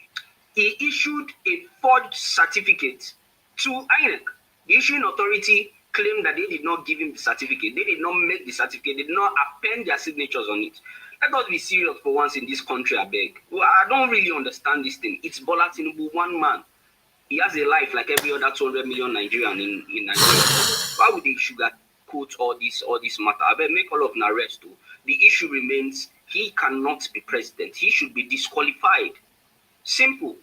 He issued a forged certificate to INEC. The issuing authority claimed that they did not give him the certificate. They did not make the certificate. They did not append their signatures on it. Let us be serious for once in this country, I beg. Well, I don't really understand this thing. It's Bola Tinubu, one man. He has a life like every other 200 million Nigerian in Nigeria. Why would they sugarcoat all this matter? I bet make all of them arrest too. The issue remains, he cannot be president. He should be disqualified. Simple.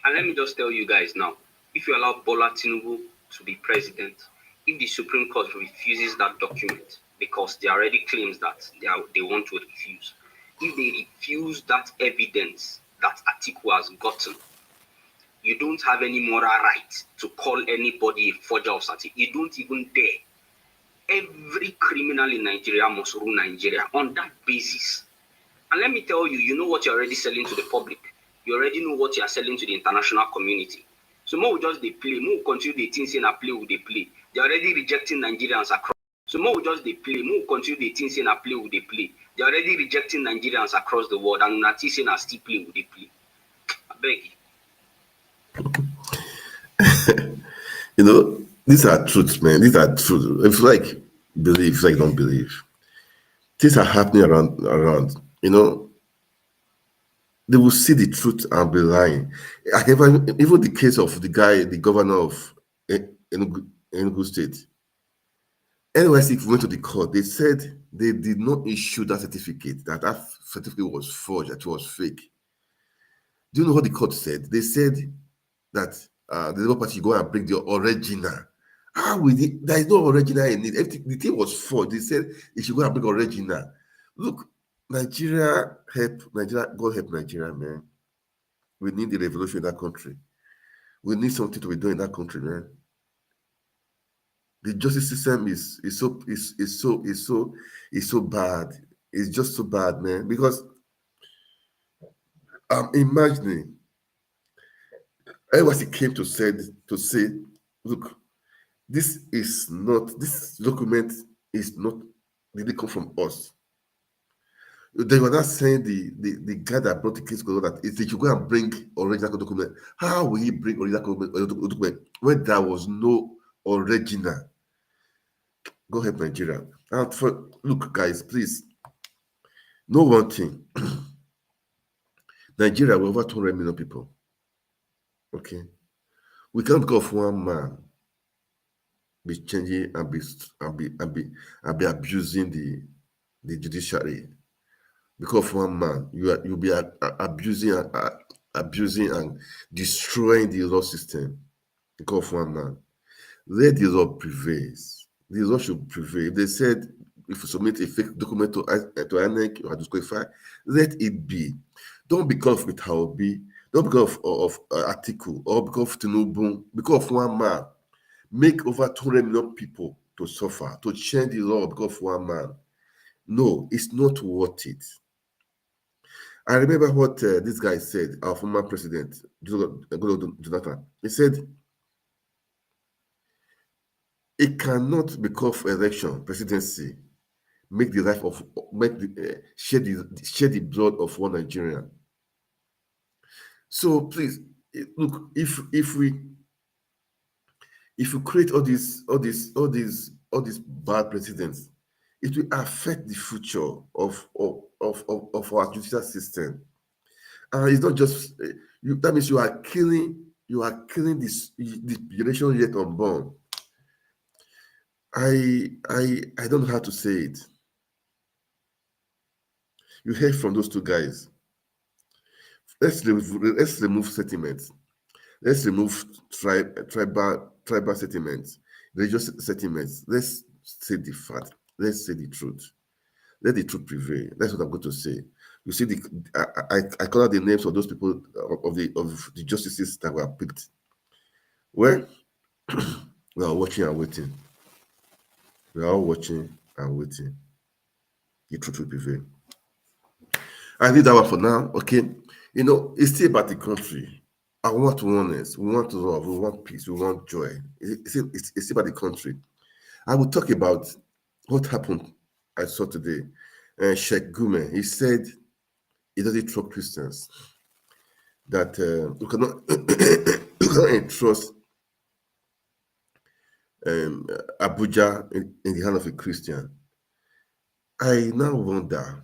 And let me just tell you guys now, if you allow Bola Tinubu to be president, if the Supreme Court refuses that document, because there are already claims that they want to refuse, if they refuse that evidence that Atiku has gotten, you don't have any moral right to call anybody a forger of certificate. You don't even dare. Every criminal in Nigeria must rule Nigeria on that basis. And let me tell you, you know what you're already selling to the public. You already know what you're selling to the international community. So more just they play, more continue the things in a play with they play. They're already rejecting Nigerians across. So more just they play, more continue the things in a play with they play. They're already rejecting Nigerians across the world, and not saying a still play with they play. I beg you. These are truths, man. These are truths. If you like believe, if you like don't believe, things are happening around. They will see the truth and be lying. Even the case of the governor of Enugu State. NYC went to the court. They said they did not issue that certificate, that certificate was forged, that it was fake. Do you know what the court said? They said that the Labour Party go and bring the original. There is no original in it. The thing was forged. They said they should go and bring original. Look, Nigeria, God help Nigeria, man. We need the revolution in that country. We need something to be done in that country, man. The justice system is so bad. It's just so bad, man. Because I'm imagining everybody came to say, look, this document is not didn't come from us. They were not saying the guy that brought the case that if you go and bring original document, how will he bring original document when there was no original? Go ahead, Nigeria. And look, guys, please, know one thing. Nigeria, we're over 200 million people. Okay, we can't go for one man be changing and be abusing the judiciary. Because of one man, you'll be abusing and destroying the law system. Because of one man, let the law prevail. The law should prevail. If they said if you submit a fake document to INEC, you have to disqualify. Let it be. Don't because with Obi, don't because of Atiku or because of Tinubu, because of one man. Make over 200 million people to suffer, to change the law because of one man. No, it's not worth it. I remember what this guy said, our former president, Jonathan. He said, it cannot, because of election, presidency, make the life of, share the blood of one Nigerian. So please, look, if we create all these bad precedents, it will affect the future of our judicial system. And it's not just that means you are killing this generation yet unborn. I don't know how to say it. You heard from those two guys. Let's remove sentiments. Let's remove tribal sentiments, religious sentiments. Let's say the fact. Let's say the truth. Let the truth prevail. That's what I'm going to say. You see, I call out the names of those people of the justices that were picked. Well, we are watching and waiting. We are all watching and waiting. The truth will prevail. I leave that one for now. Okay, it's still about the country. I want oneness. We want love. We want peace. We want joy. It's still about the country. I will talk about what happened. I saw today. Sheikh Gume, he said he doesn't trust Christians. That you cannot entrust Abuja in the hand of a Christian. I now wonder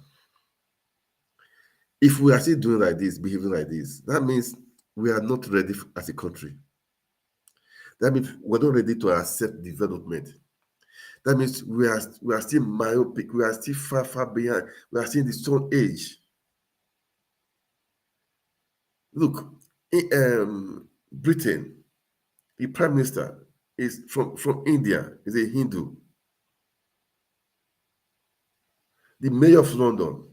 if we are still doing like this, behaving like this. That means we are not ready as a country. That means we're not ready to accept development. That means we are still myopic. We are still far behind. We are still in the Stone Age. Look, in Britain, the Prime Minister is from India, is a Hindu. The Mayor of London,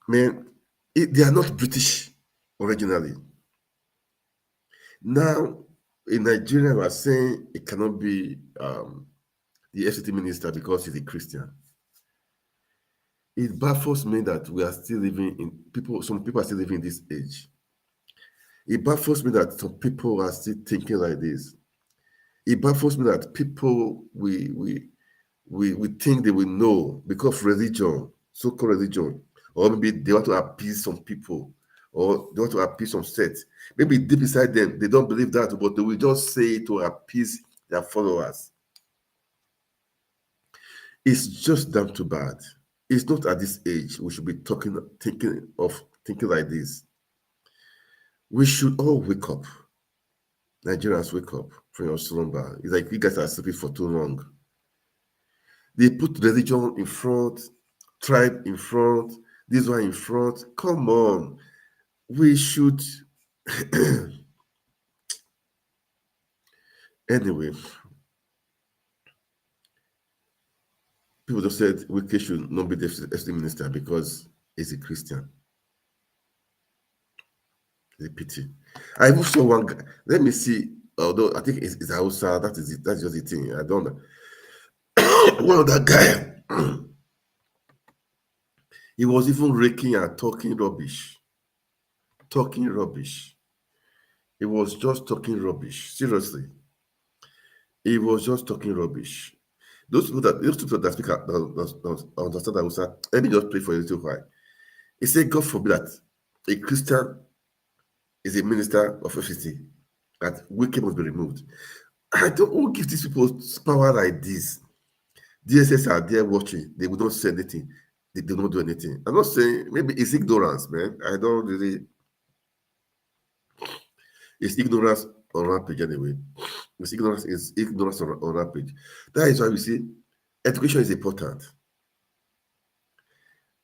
man, they are not British originally. Now, in Nigeria, we are saying it cannot be the FCT minister because he's a Christian. It baffles me that we are still living some people are still living in this age. It baffles me that some people are still thinking like this. It baffles me that people we think they will know because of religion, so-called religion, or maybe they want to appease some people, or they want to appease some sects. Maybe deep inside them, they don't believe that, but they will just say it to appease their followers. It's just damn too bad. It's not at this age we should be thinking like this. We should all wake up. Nigerians, wake up from your slumber. It's like you guys are sleeping for too long. They put religion in front, tribe in front, this one in front. Come on. We should. Anyway, people just said Wike should not be the FCT minister because he's a Christian. It's a pity. I even saw one guy. Let me see. Although I think it's Hausa, that is it. That's just the thing. I don't know. One of that guy. He was even raking and talking rubbish. Talking rubbish. He was just talking rubbish. Seriously. He was just talking rubbish. Those people that speak that understand that Hausa, let me just pray for you a little while. He said, God forbid that a Christian is a minister of FCT, that wicked must be removed. I don't want to give these people power like this. DSS are there watching. They will not say anything. They do not do anything. I'm not saying, maybe it's ignorance, man. I don't really. It's ignorance on rampage anyway. It's ignorance on rampage. That is why we see education is important.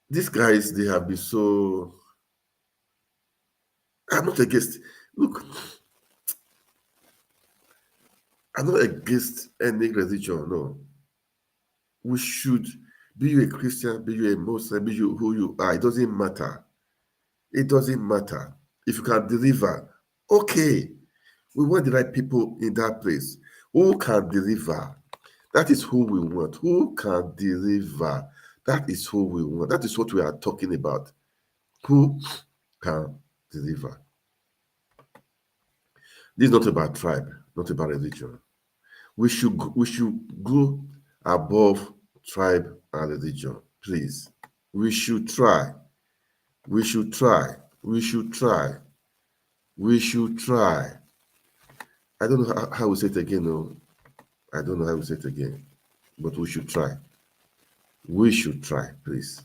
These guys, they have been so. I'm not against. Look, I'm not against any religion. No. We should, be you a Christian, be you a Muslim, be you who you are. It doesn't matter. It doesn't matter. If you can deliver, okay. We want the right people in that place. Who can deliver? That is who we want. Who can deliver? That is who we want. That is what we are talking about. Who can deliver? This is not about tribe, not about religion. We should go above tribe and religion, please. We should try. We should try. We should try. We should try. I don't know how we say it again, no. I don't know how we say it again. But we should try. We should try, please.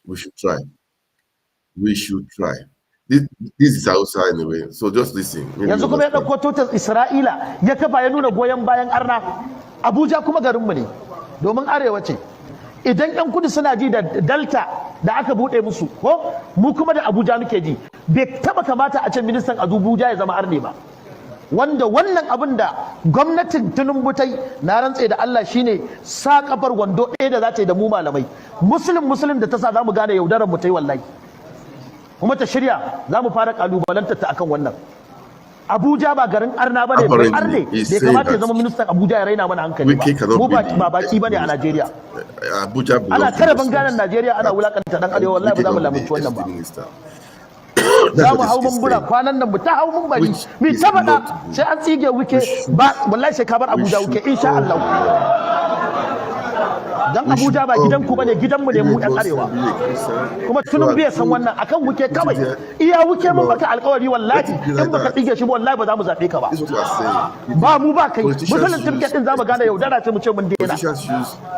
We should try. We should try. This is outside anyway, so just listen. Yanzu kuma ya ɗauko tutar Isra'ila ya kafa ya nuna goyon bayan arna. Abuja kuma garinmu ne, domin arewa ce. Idan 'yan kudu suna ji da Delta da aka buɗe musu, ko mu kuma da Abuja muke ji, bai taɓa kamata a ce ministan Abuja ya zama arne ba. Wanda wannan abin da gwamnatin Tinubu ta yi na rantse da Allah shine sa kafar wando ɗaya da za ta yi da mu malamai. Muslim da ta sa za mu gane yaudarar mu ta yi wallahi. Kuma ta shirya za mu fara kalubalantar ta akan wannan. Abuja ba garin arna bane, bai arne bai kamata ya zama ministan Abuja ya raina mana hankali ba. Mu ba baki bane a Najeriya. Abuja ana tare bangaren Najeriya ana wulakanta dan arewa, wallahi ba za mu lamunci wannan ba. Za mu hau mumbura kwanan nan mu ta hau mumbari mi ta faɗa sai an tsige wuke ba, wallahi sai ka bar Abuja wuke insha Allah. Dan Abuja ba gidanku bane, gidanmu ne mu ɗan arewa. Kuma Tinubu bai san wannan, akan wuke kawai. Iya wuke mun baka alƙawari wallahi in baka tsige shi wallahi ba za mu zaɓe ka ba. Ba mu ba kai. Musulun tirket din za mu gane yaudara ce mu ce mun daina.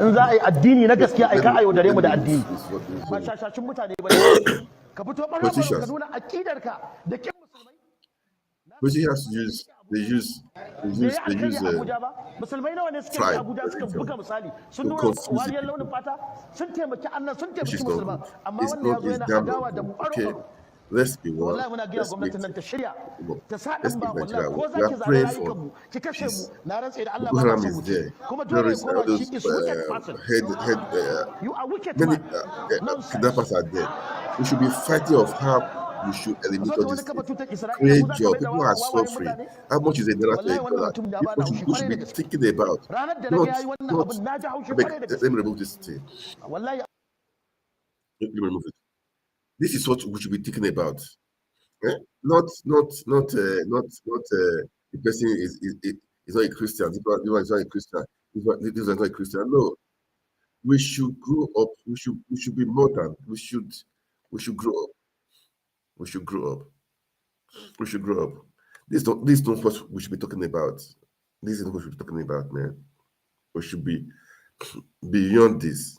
In za a yi addini na gaskiya ai ka a yaudare mu da addini. Ba shashashin mutane ba ne. Ka fito ɓarɓar ka nuna aƙidarka da kin musulmai. Musulmai nawa ne suke da Abuja suka buga misali sun nuna wariyar launin fata sun taimaki annan sun taimaki musulman, amma wanda ya zo yana adawa da mu ɓarɓar. Let's be one. Wallahi muna gina gwamnatin nan ta shirya ta sa ɗan ba wallahi ko za ki zaɓi rayukan mu ki kashe mu na rantse da Allah ba na son mutu kuma dole ya koma shi is wicked person. You are wicked man. Kidnappers are there. We should be fighting of how we should eliminate all this. Create job. People are suffering. How much is a dollar to a dollar? People should be thinking about. Let me remove this thing. Let me remove it. This is what we should be thinking about. Eh? Not the person is not a Christian. This one is not a Christian. This one is not a Christian. No. We should grow up. We should be modern. We should grow up. We should grow up. We should grow up. This is not what we should be talking about. This is what we should be talking about, man. We should be beyond this.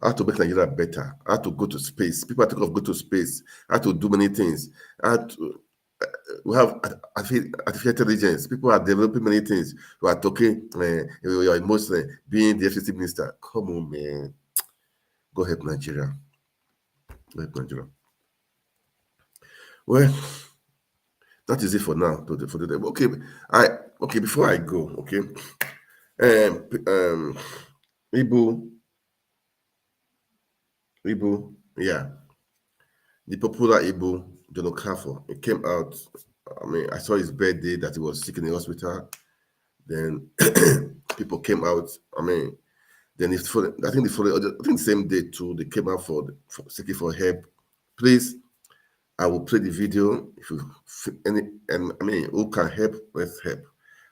How to make Nigeria better, how to go to space. People are talking of go to space, how to do many things. We have artificial intelligence. People are developing many things. We are talking, you're a Muslim, being the FCC minister. Come on, man. Go help Nigeria. Go help Nigeria. Well, that is it for now. For the day. Okay, before I go, okay. Igbo, yeah. The popular Igbo, John Okafor, it came out. I mean, I saw his birthday that he was sick in the hospital. Then people came out. I mean, Then I think the same day too, they came out for seeking for help. Please, I will play the video. If you who can help, let's help.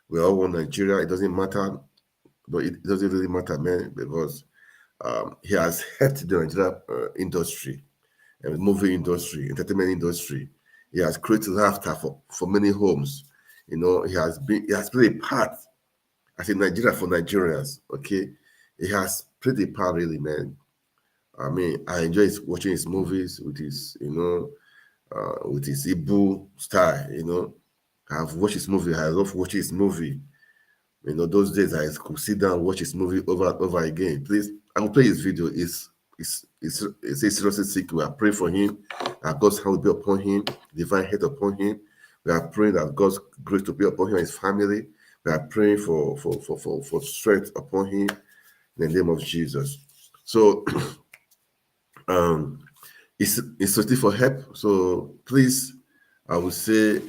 We all want Nigeria. It doesn't matter, but it doesn't really matter, man, because he has helped the Nigeria industry, movie industry, entertainment industry. He has created laughter for many homes. He has played a part as a Nigeria for Nigerians. Okay, he has played a part, really, man. I enjoy watching his movies with his, with his Igbo style. I've watched his movie. I love watching his movie. Those days I could sit down and watch his movie over and over again. Please, I will play his video. It's seriously sick. We are praying for him, that God's hand will be upon him, divine head upon him. We are praying that God's grace to be upon him and his family. We are praying for strength upon him in the name of Jesus. So, it's soliciting for help. So please, I would say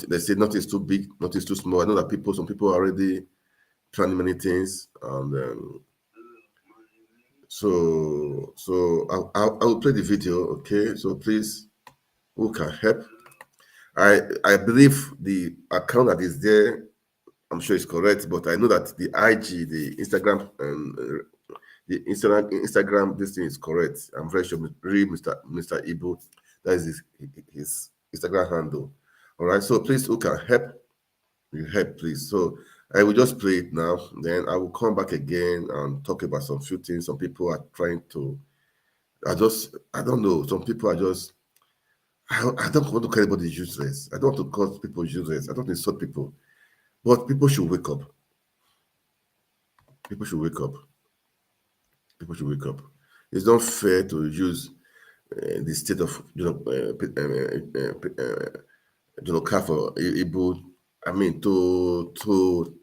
they say nothing is too big, nothing is too small. I know that some people are already planning many things, and so I will play the video. Okay, so please, who can help? I believe the account that is there, I'm sure it's correct, but I know that the IG, the Instagram, and the Instagram, this thing is correct. I'm very sure. Read Mr. Ibu, that is his Instagram handle. All right. So please, who can help? You help, please. So I will just play it now. Then I will come back again and talk about some few things. Some people are trying to. I don't know. Some people are just. I don't want to call anybody useless. I don't want to call people useless. I don't insult people. But people should wake up. People should wake up. People should wake up. It's not fair to use the state of for Igbo. To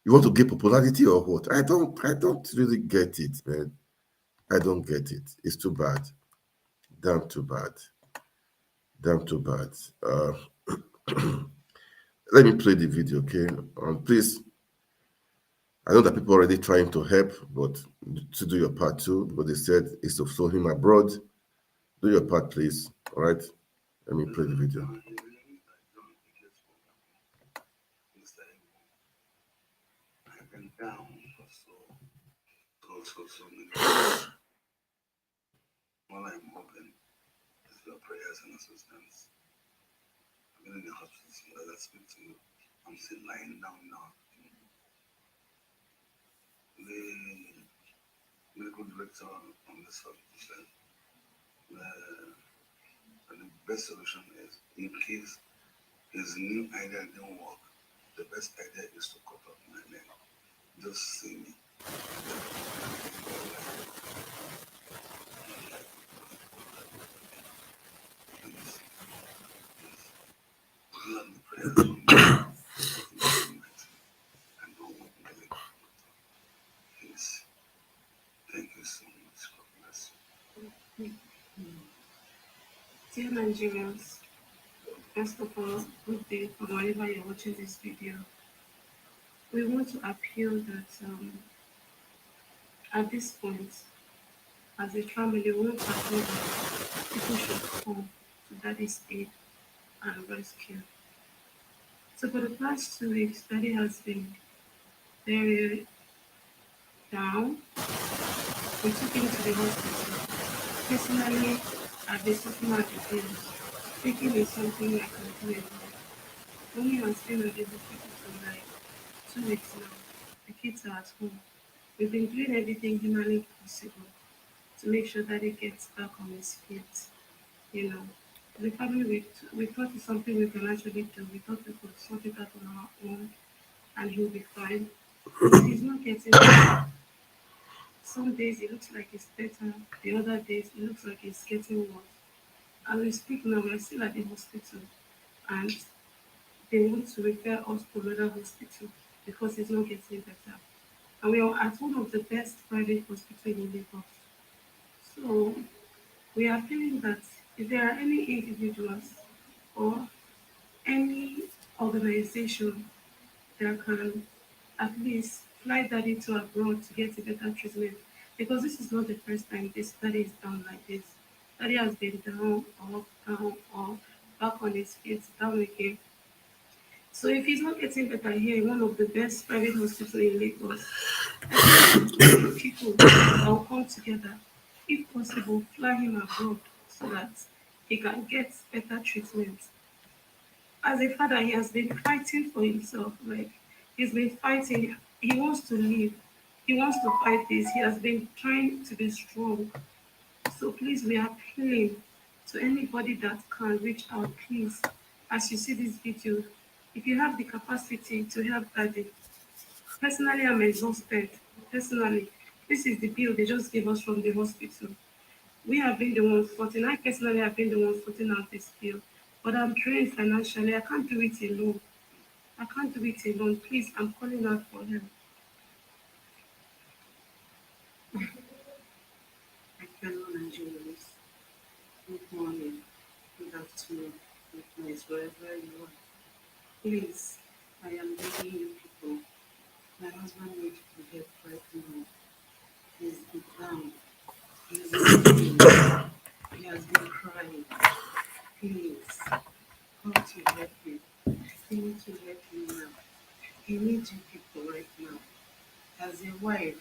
you want to get popularity or what? I don't really get it, man. I don't get it. It's too bad. Damn too bad. Damn too bad. Let me play the video, okay? Please, I know that people are already trying to help, but to do your part too, because they said it's to throw him abroad. Do your part, please. All right? Let me play the video. All I'm hoping is your prayers and assistance. I've been in the hospital since I speak to you. I'm still lying down now. The medical director on this hospital said the best solution is, in case his new idea didn't work, the best idea is to cut off my leg. Just see me. Thank you so much. God bless you. Dear Nigerians, first of all, good day from wherever you're watching this video. We want to appeal that at this point, as a family, we want to appeal that people should come to Daddy's aid and rescue. So for the past 2 weeks, Daddy has been very down. We took him to the hospital. Personally, I've been talking about the bills. Thinking is something I can do alone. Mommy has been at the hospital for like 2 weeks now. The kids are at home. We've been doing everything humanly possible to make sure that he gets back on his feet. The family, we thought it's something we can actually do. We thought we could sort it out on our own and he'll be fine. But he's not getting better. Some days it looks like it's better. The other days it looks like it's getting worse. As we speak now, we're still at the hospital and they want to refer us to another hospital because it's not getting better. And we are at one of the best private hospitals in Lagos. So we are feeling that if there are any individuals or any organization that can at least fly daddy to abroad to get a better treatment. Because this is not the first time this daddy is down like this. Daddy has been down or back on his feet, down again. So if he's not getting better here in one of the best private hospitals in Lagos, I think the people will come together, if possible, fly him abroad so that he can get better treatment. As a father, he has been fighting for himself. Like he's been fighting. He wants to live. He wants to fight this. He has been trying to be strong. So please, we are appealing to anybody that can reach out. Please, as you see this video, if you have the capacity to help Daddy. Personally, I'm exhausted. Personally, this is the bill they just gave us from the hospital. We have been the ones sorting. I personally have been the one sorting out this bill. But I'm drained financially. I can't do it alone. I can't do it alone. Please, I'm calling out for help. My fellow Nigerians, good morning, good afternoon, good night, wherever you are. Please, I am begging you people. My husband needs to help right now. He's been down. He's been he has been crying. Please, come to help him. You need to help him now. He needs you people right now. As a wife,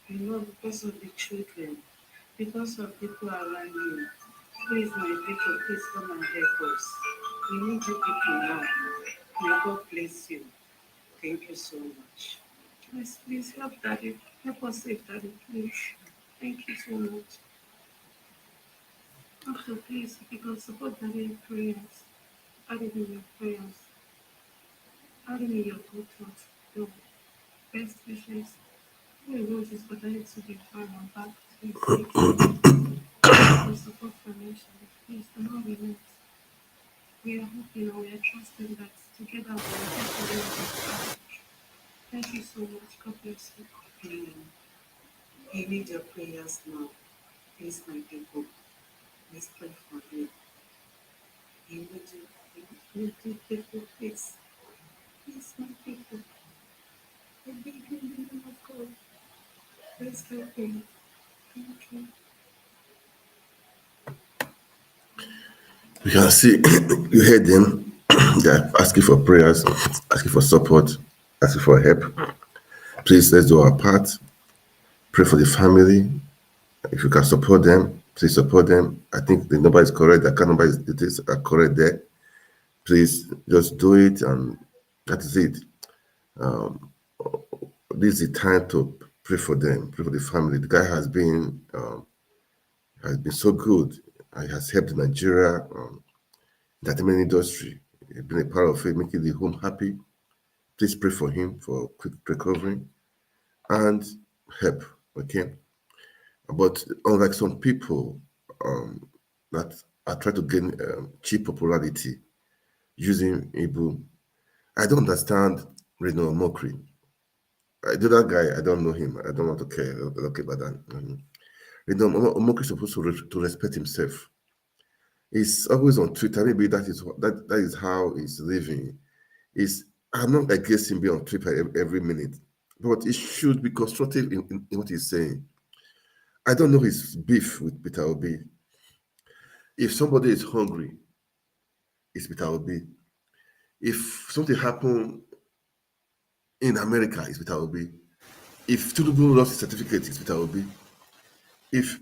because of the children, because of people around you. Please, my people, please come and help us. We need you people now. May God bless you. Thank you so much. Yes, please help Daddy. Help us save Daddy, please. Thank you so much. Also, please, if you can support Daddy in prayers, add it in your prayers. Add it in your good thoughts, your best wishes. All we want is for Daddy to be fine and back to his safety. Support financially, please, the more we need. We are hoping and we are trusting that together we will get to the end. Thank you so much. God bless you. He needs your prayers now. Please, my people, let's pray for him. He needs you people, please. Please, my people. I beg you in the name of God. Please help him. Thank you. You can see, you heard them. They're asking for prayers, asking for support, asking for help. Please, let's do our part. Pray for the family. If you can support them, please support them. I think the number is correct. The account number is correct there. Please just do it, and that is it. This is the time to pray for them, pray for the family. The guy has been so good. He has helped Nigeria, entertainment industry. He's been a part of it, making the home happy. Please pray for him for quick recovery and help. Okay, but unlike some people that are trying to gain cheap popularity using Igbo, I don't understand Reno Mokri. I do that guy. I don't know him. I don't want to care. Okay, but then Reno Mokri is supposed to respect himself. He's always on Twitter. Maybe that is how he's living. I'm not against him being on Twitter every minute, but he should be constructive in what he's saying. I don't know his beef with Peter Obi. If somebody is hungry, it's Peter Obi. If something happened in America, it's Peter Obi. If Tinubu lost his certificate, it's Peter Obi. If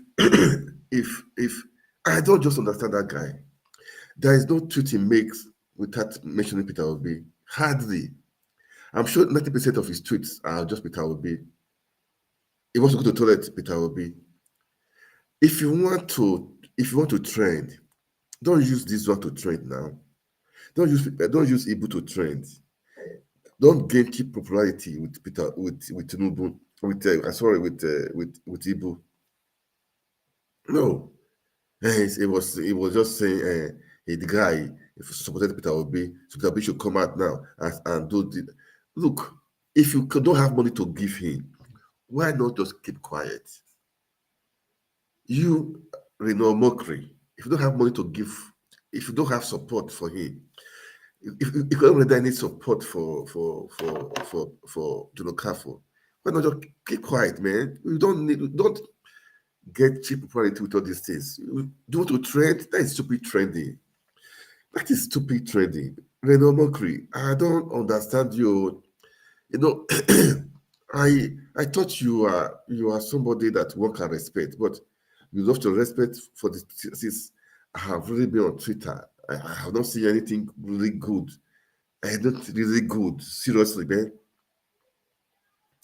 I don't just understand that guy. There is no tweet he makes without mentioning Peter Obi. Hardly. I'm sure 90% of his tweets are just Peter Obi. He wants to go to the toilet, Peter Obi. If you want to trend, don't use this one to trend now. Don't use Igbo to trend. Don't gain cheap popularity with Tinubu, with Igbo. No, it was just saying the guy if supported Peter Obi, so Peter Obi should come out now and do the look. If you don't have money to give him, why not just keep quiet? You, Reno Mokri, if you don't have money to give, if you don't have support for him, if you don't render any support for John Okafor, why not just keep quiet, man? Don't get cheap popularity with all these things. You want to trend? That is stupid trending. That is stupid trending. Reno Mokri, I don't understand you. You know, I thought you are somebody that one can respect, but you love to respect for this. Since I have really been on Twitter, I have not seen anything really good. I not really good. Seriously, man.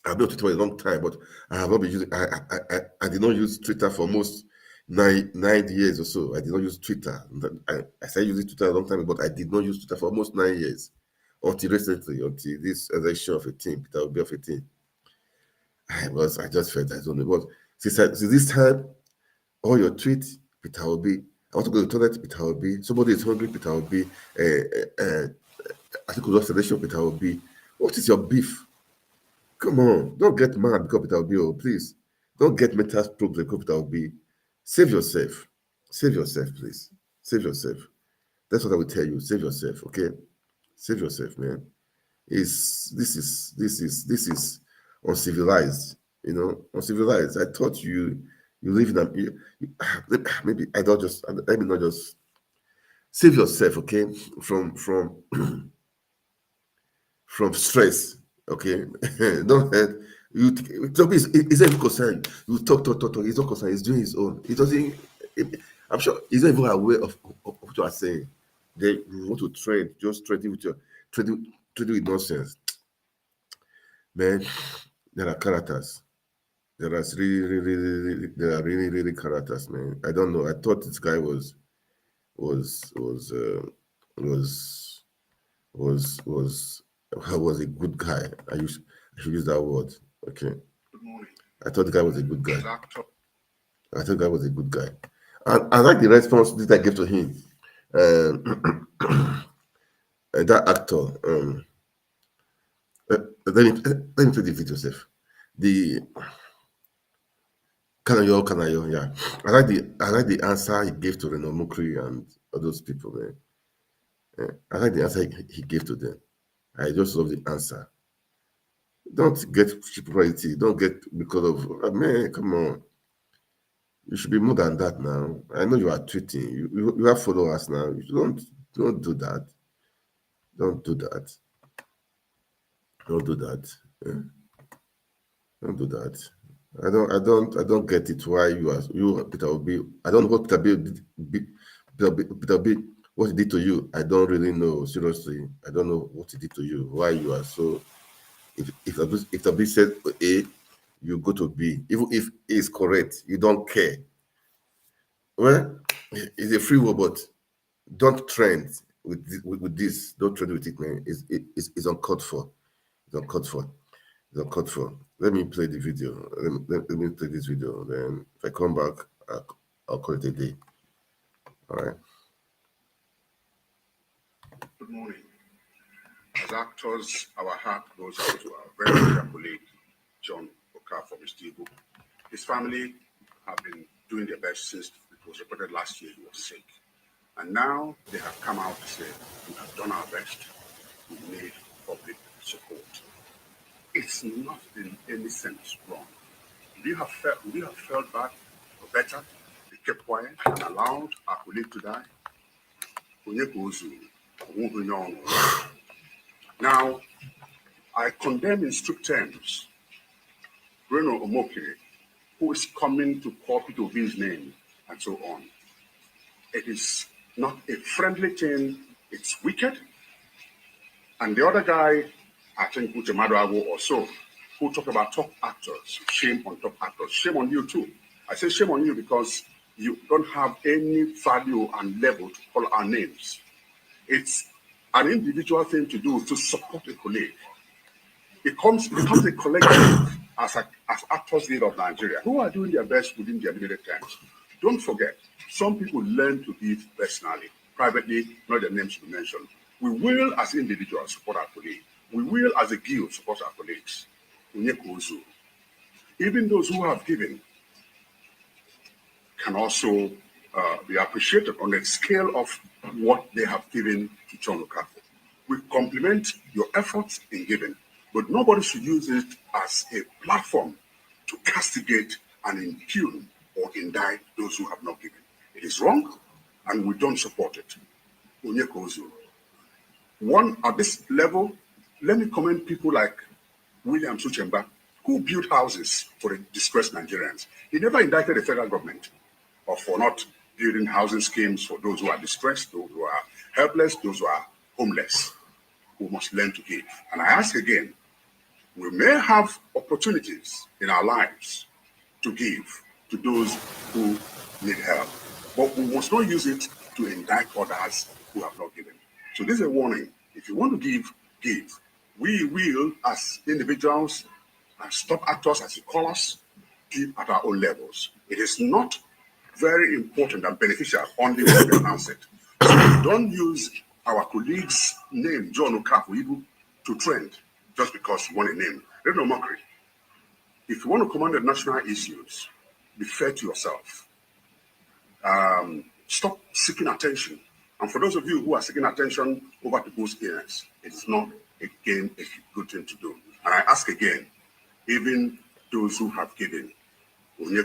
I've been on Twitter for a long time, but I have not been using. I did not use Twitter for almost nine years or so. I did not use Twitter. I started using Twitter a long time, but I did not use Twitter for almost 9 years until recently, until this election of a team, Peter Obi of a team. I just felt I don't know. But since this time, all your tweets, Peter Obi. I want to go to the toilet, Peter Obi. Somebody is hungry, Peter Obi. I think lost election, Peter Obi. What is your beef? Come on, don't get mad because Peter Obi. Oh, please, don't get mental stroke because Peter Obi. Save yourself. Save yourself, please. Save yourself. That's what I will tell you. Save yourself, okay? Save yourself, man. This is uncivilized. You know, uncivilized. I thought you live in a maybe I don't just let me not just save yourself, okay, from stress, okay. Don't let you. It's not even concerned. You talk. He's not concerned. He's doing his own. He doesn't. I'm sure he's not even aware of what you are saying. They want to trade, just trading with your trading with nonsense. Man, there are characters. There are really characters, man. I don't know. I thought this guy was a good guy. I should use that word. Okay. Good morning. I thought the guy was a good guy. I thought the guy was a good guy. And I like the response that I gave to him. That actor. Let me play the video, Seth. The Kanayo, yeah. I like the answer he gave to Reno Mukri and all those people, man. Yeah. I like the answer he gave to them. I just love the answer. Don't get popularity. Don't get because of man. Come on, you should be more than that now. I know you are tweeting. You have followers now. You don't do that. Don't do that. Don't do that. Yeah. Don't do that. I don't get it. Why you Peter Obi? I don't know what Peter Obi what he did to you. I don't really know. Seriously, I don't know what he did to you. Why you are so. If the B said A, you go to B. Even if A is correct, you don't care. Well, it's a free will, but don't trend with this. Don't trend with it, man. It's uncalled for. It's uncalled for. It's uncalled for. Let me play the video. Let me play this video. Then if I come back, I'll call it a day. All right. Good morning. As actors, our heart goes out to our very dear colleague, John Okafor from Tinubu. His family have been doing their best since it was reported last year he was sick. And now they have come out to say, we have done our best. We need public support. It's not in any sense wrong. We have felt bad or better. They kept quiet and allowed our colleague to die. Now, I condemn in strict terms Reno Omokiri, who is coming to call Peter Obi's name and so on. It is not a friendly thing, it's wicked. And the other guy, I think Uchemadu or so, who talked about top actors, shame on top actors. Shame on you too. I say shame on you because you don't have any value and level to call our names. It's an individual thing to do to support a colleague. It becomes a collective as actors leader of Nigeria, who are doing their best within their limited terms. Don't forget, some people learn to give personally, privately, not their names to be mentioned. We will, as individuals, support our colleagues. We will, as a guild, support our colleagues. Even those who have given can also be appreciated on the scale of what they have given to John Okafor. We compliment your efforts in giving, but nobody should use it as a platform to castigate and impugn or indict those who have not given. It is wrong, and we don't support it. One, at this level, let me commend people like William Suchemba, who built houses for the distressed Nigerians. He never indicted the federal government for not building housing schemes for those who are distressed, those who are helpless, those who are homeless. We must learn to give. And I ask again, we may have opportunities in our lives to give to those who need help, but we must not use it to indict others who have not given. So this is a warning. If you want to give, give. We will, as individuals, as top actors, as you call us, give at our own levels. It is not very important and beneficial only when we announce it. So don't use our colleague's name, John Okafu, to trend just because you want a name. There's no mockery. If you want to command the national issues, be fair to yourself. Stop seeking attention. And for those of you who are seeking attention over people's ears, it is not, again, a good thing to do. And I ask again, even those who have given, go and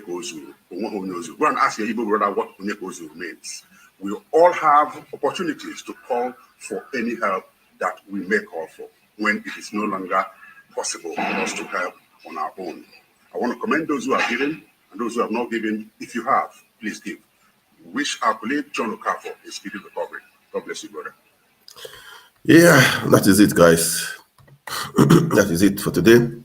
ask your Igbo brother what Onyekozu means. We all have opportunities to call for any help that we may call for when it is no longer possible for us to help on our own. I want to commend those who are giving and those who have not given. If you have, please give. Wish our colleague John Okafor a speedy recovery. God bless you, brother. Yeah, that is it, guys. That is it for today.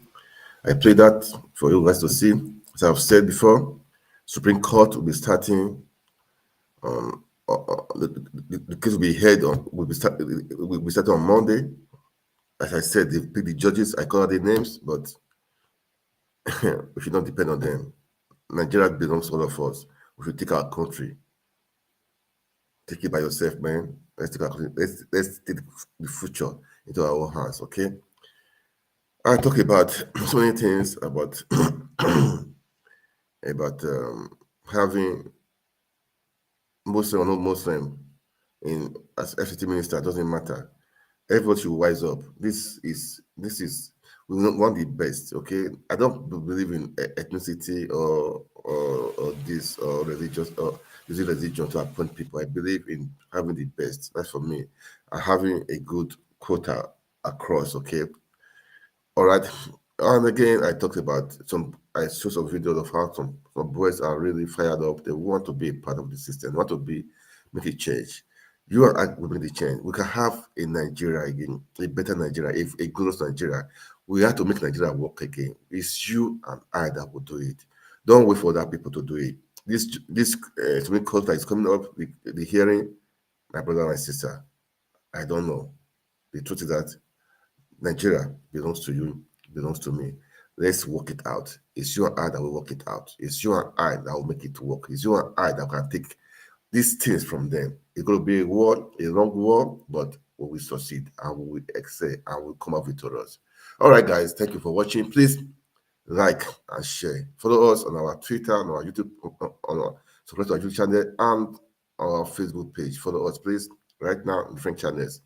I play that for you guys to see. As I've said before, Supreme Court will be starting. The case will be heard on. Will be starting on Monday. As I said, they pick the judges. I call out the names, but we should not depend on them. Nigeria belongs to all of us. We should take our country. Take it by yourself, man. Let's take the future into our own hands, okay? I talk about so many things about having Muslim or no Muslim in as FCT minister. Doesn't matter. Everybody should wise up. This is we want the best, okay? I don't believe in ethnicity or this or religious or using religion to appoint people. I believe in having the best. That's for me. And having a good quota across, okay? All right. And again, I talked about I showed some videos of how some boys are really fired up. They want to be a part of the system, they want to make a change. You and I will make the change. We can have a Nigeria again, a better Nigeria, a glorious Nigeria. We have to make Nigeria work again. It's you and I that will do it. Don't wait for other people to do it. This Supreme Court that is coming up, the hearing, my brother and my sister, I don't know. The truth is that Nigeria belongs to you, belongs to me. Let's work it out. It's you and I that will work it out. It's you and I that will make it work. It's you and I that can take these things from them. It's going to be a war, a long war, but we will succeed and we will excel and we will come up victorious. All right, guys, thank you for watching. Please like and share. Follow us on our Twitter, on our YouTube, on our YouTube channel, and on our Facebook page. Follow us, please, right now in different channels.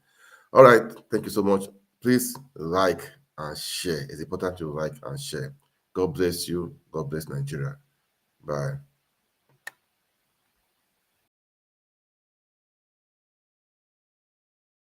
All right, thank you so much. Please like and share. It's important to like and share. God bless you. God bless Nigeria. Bye.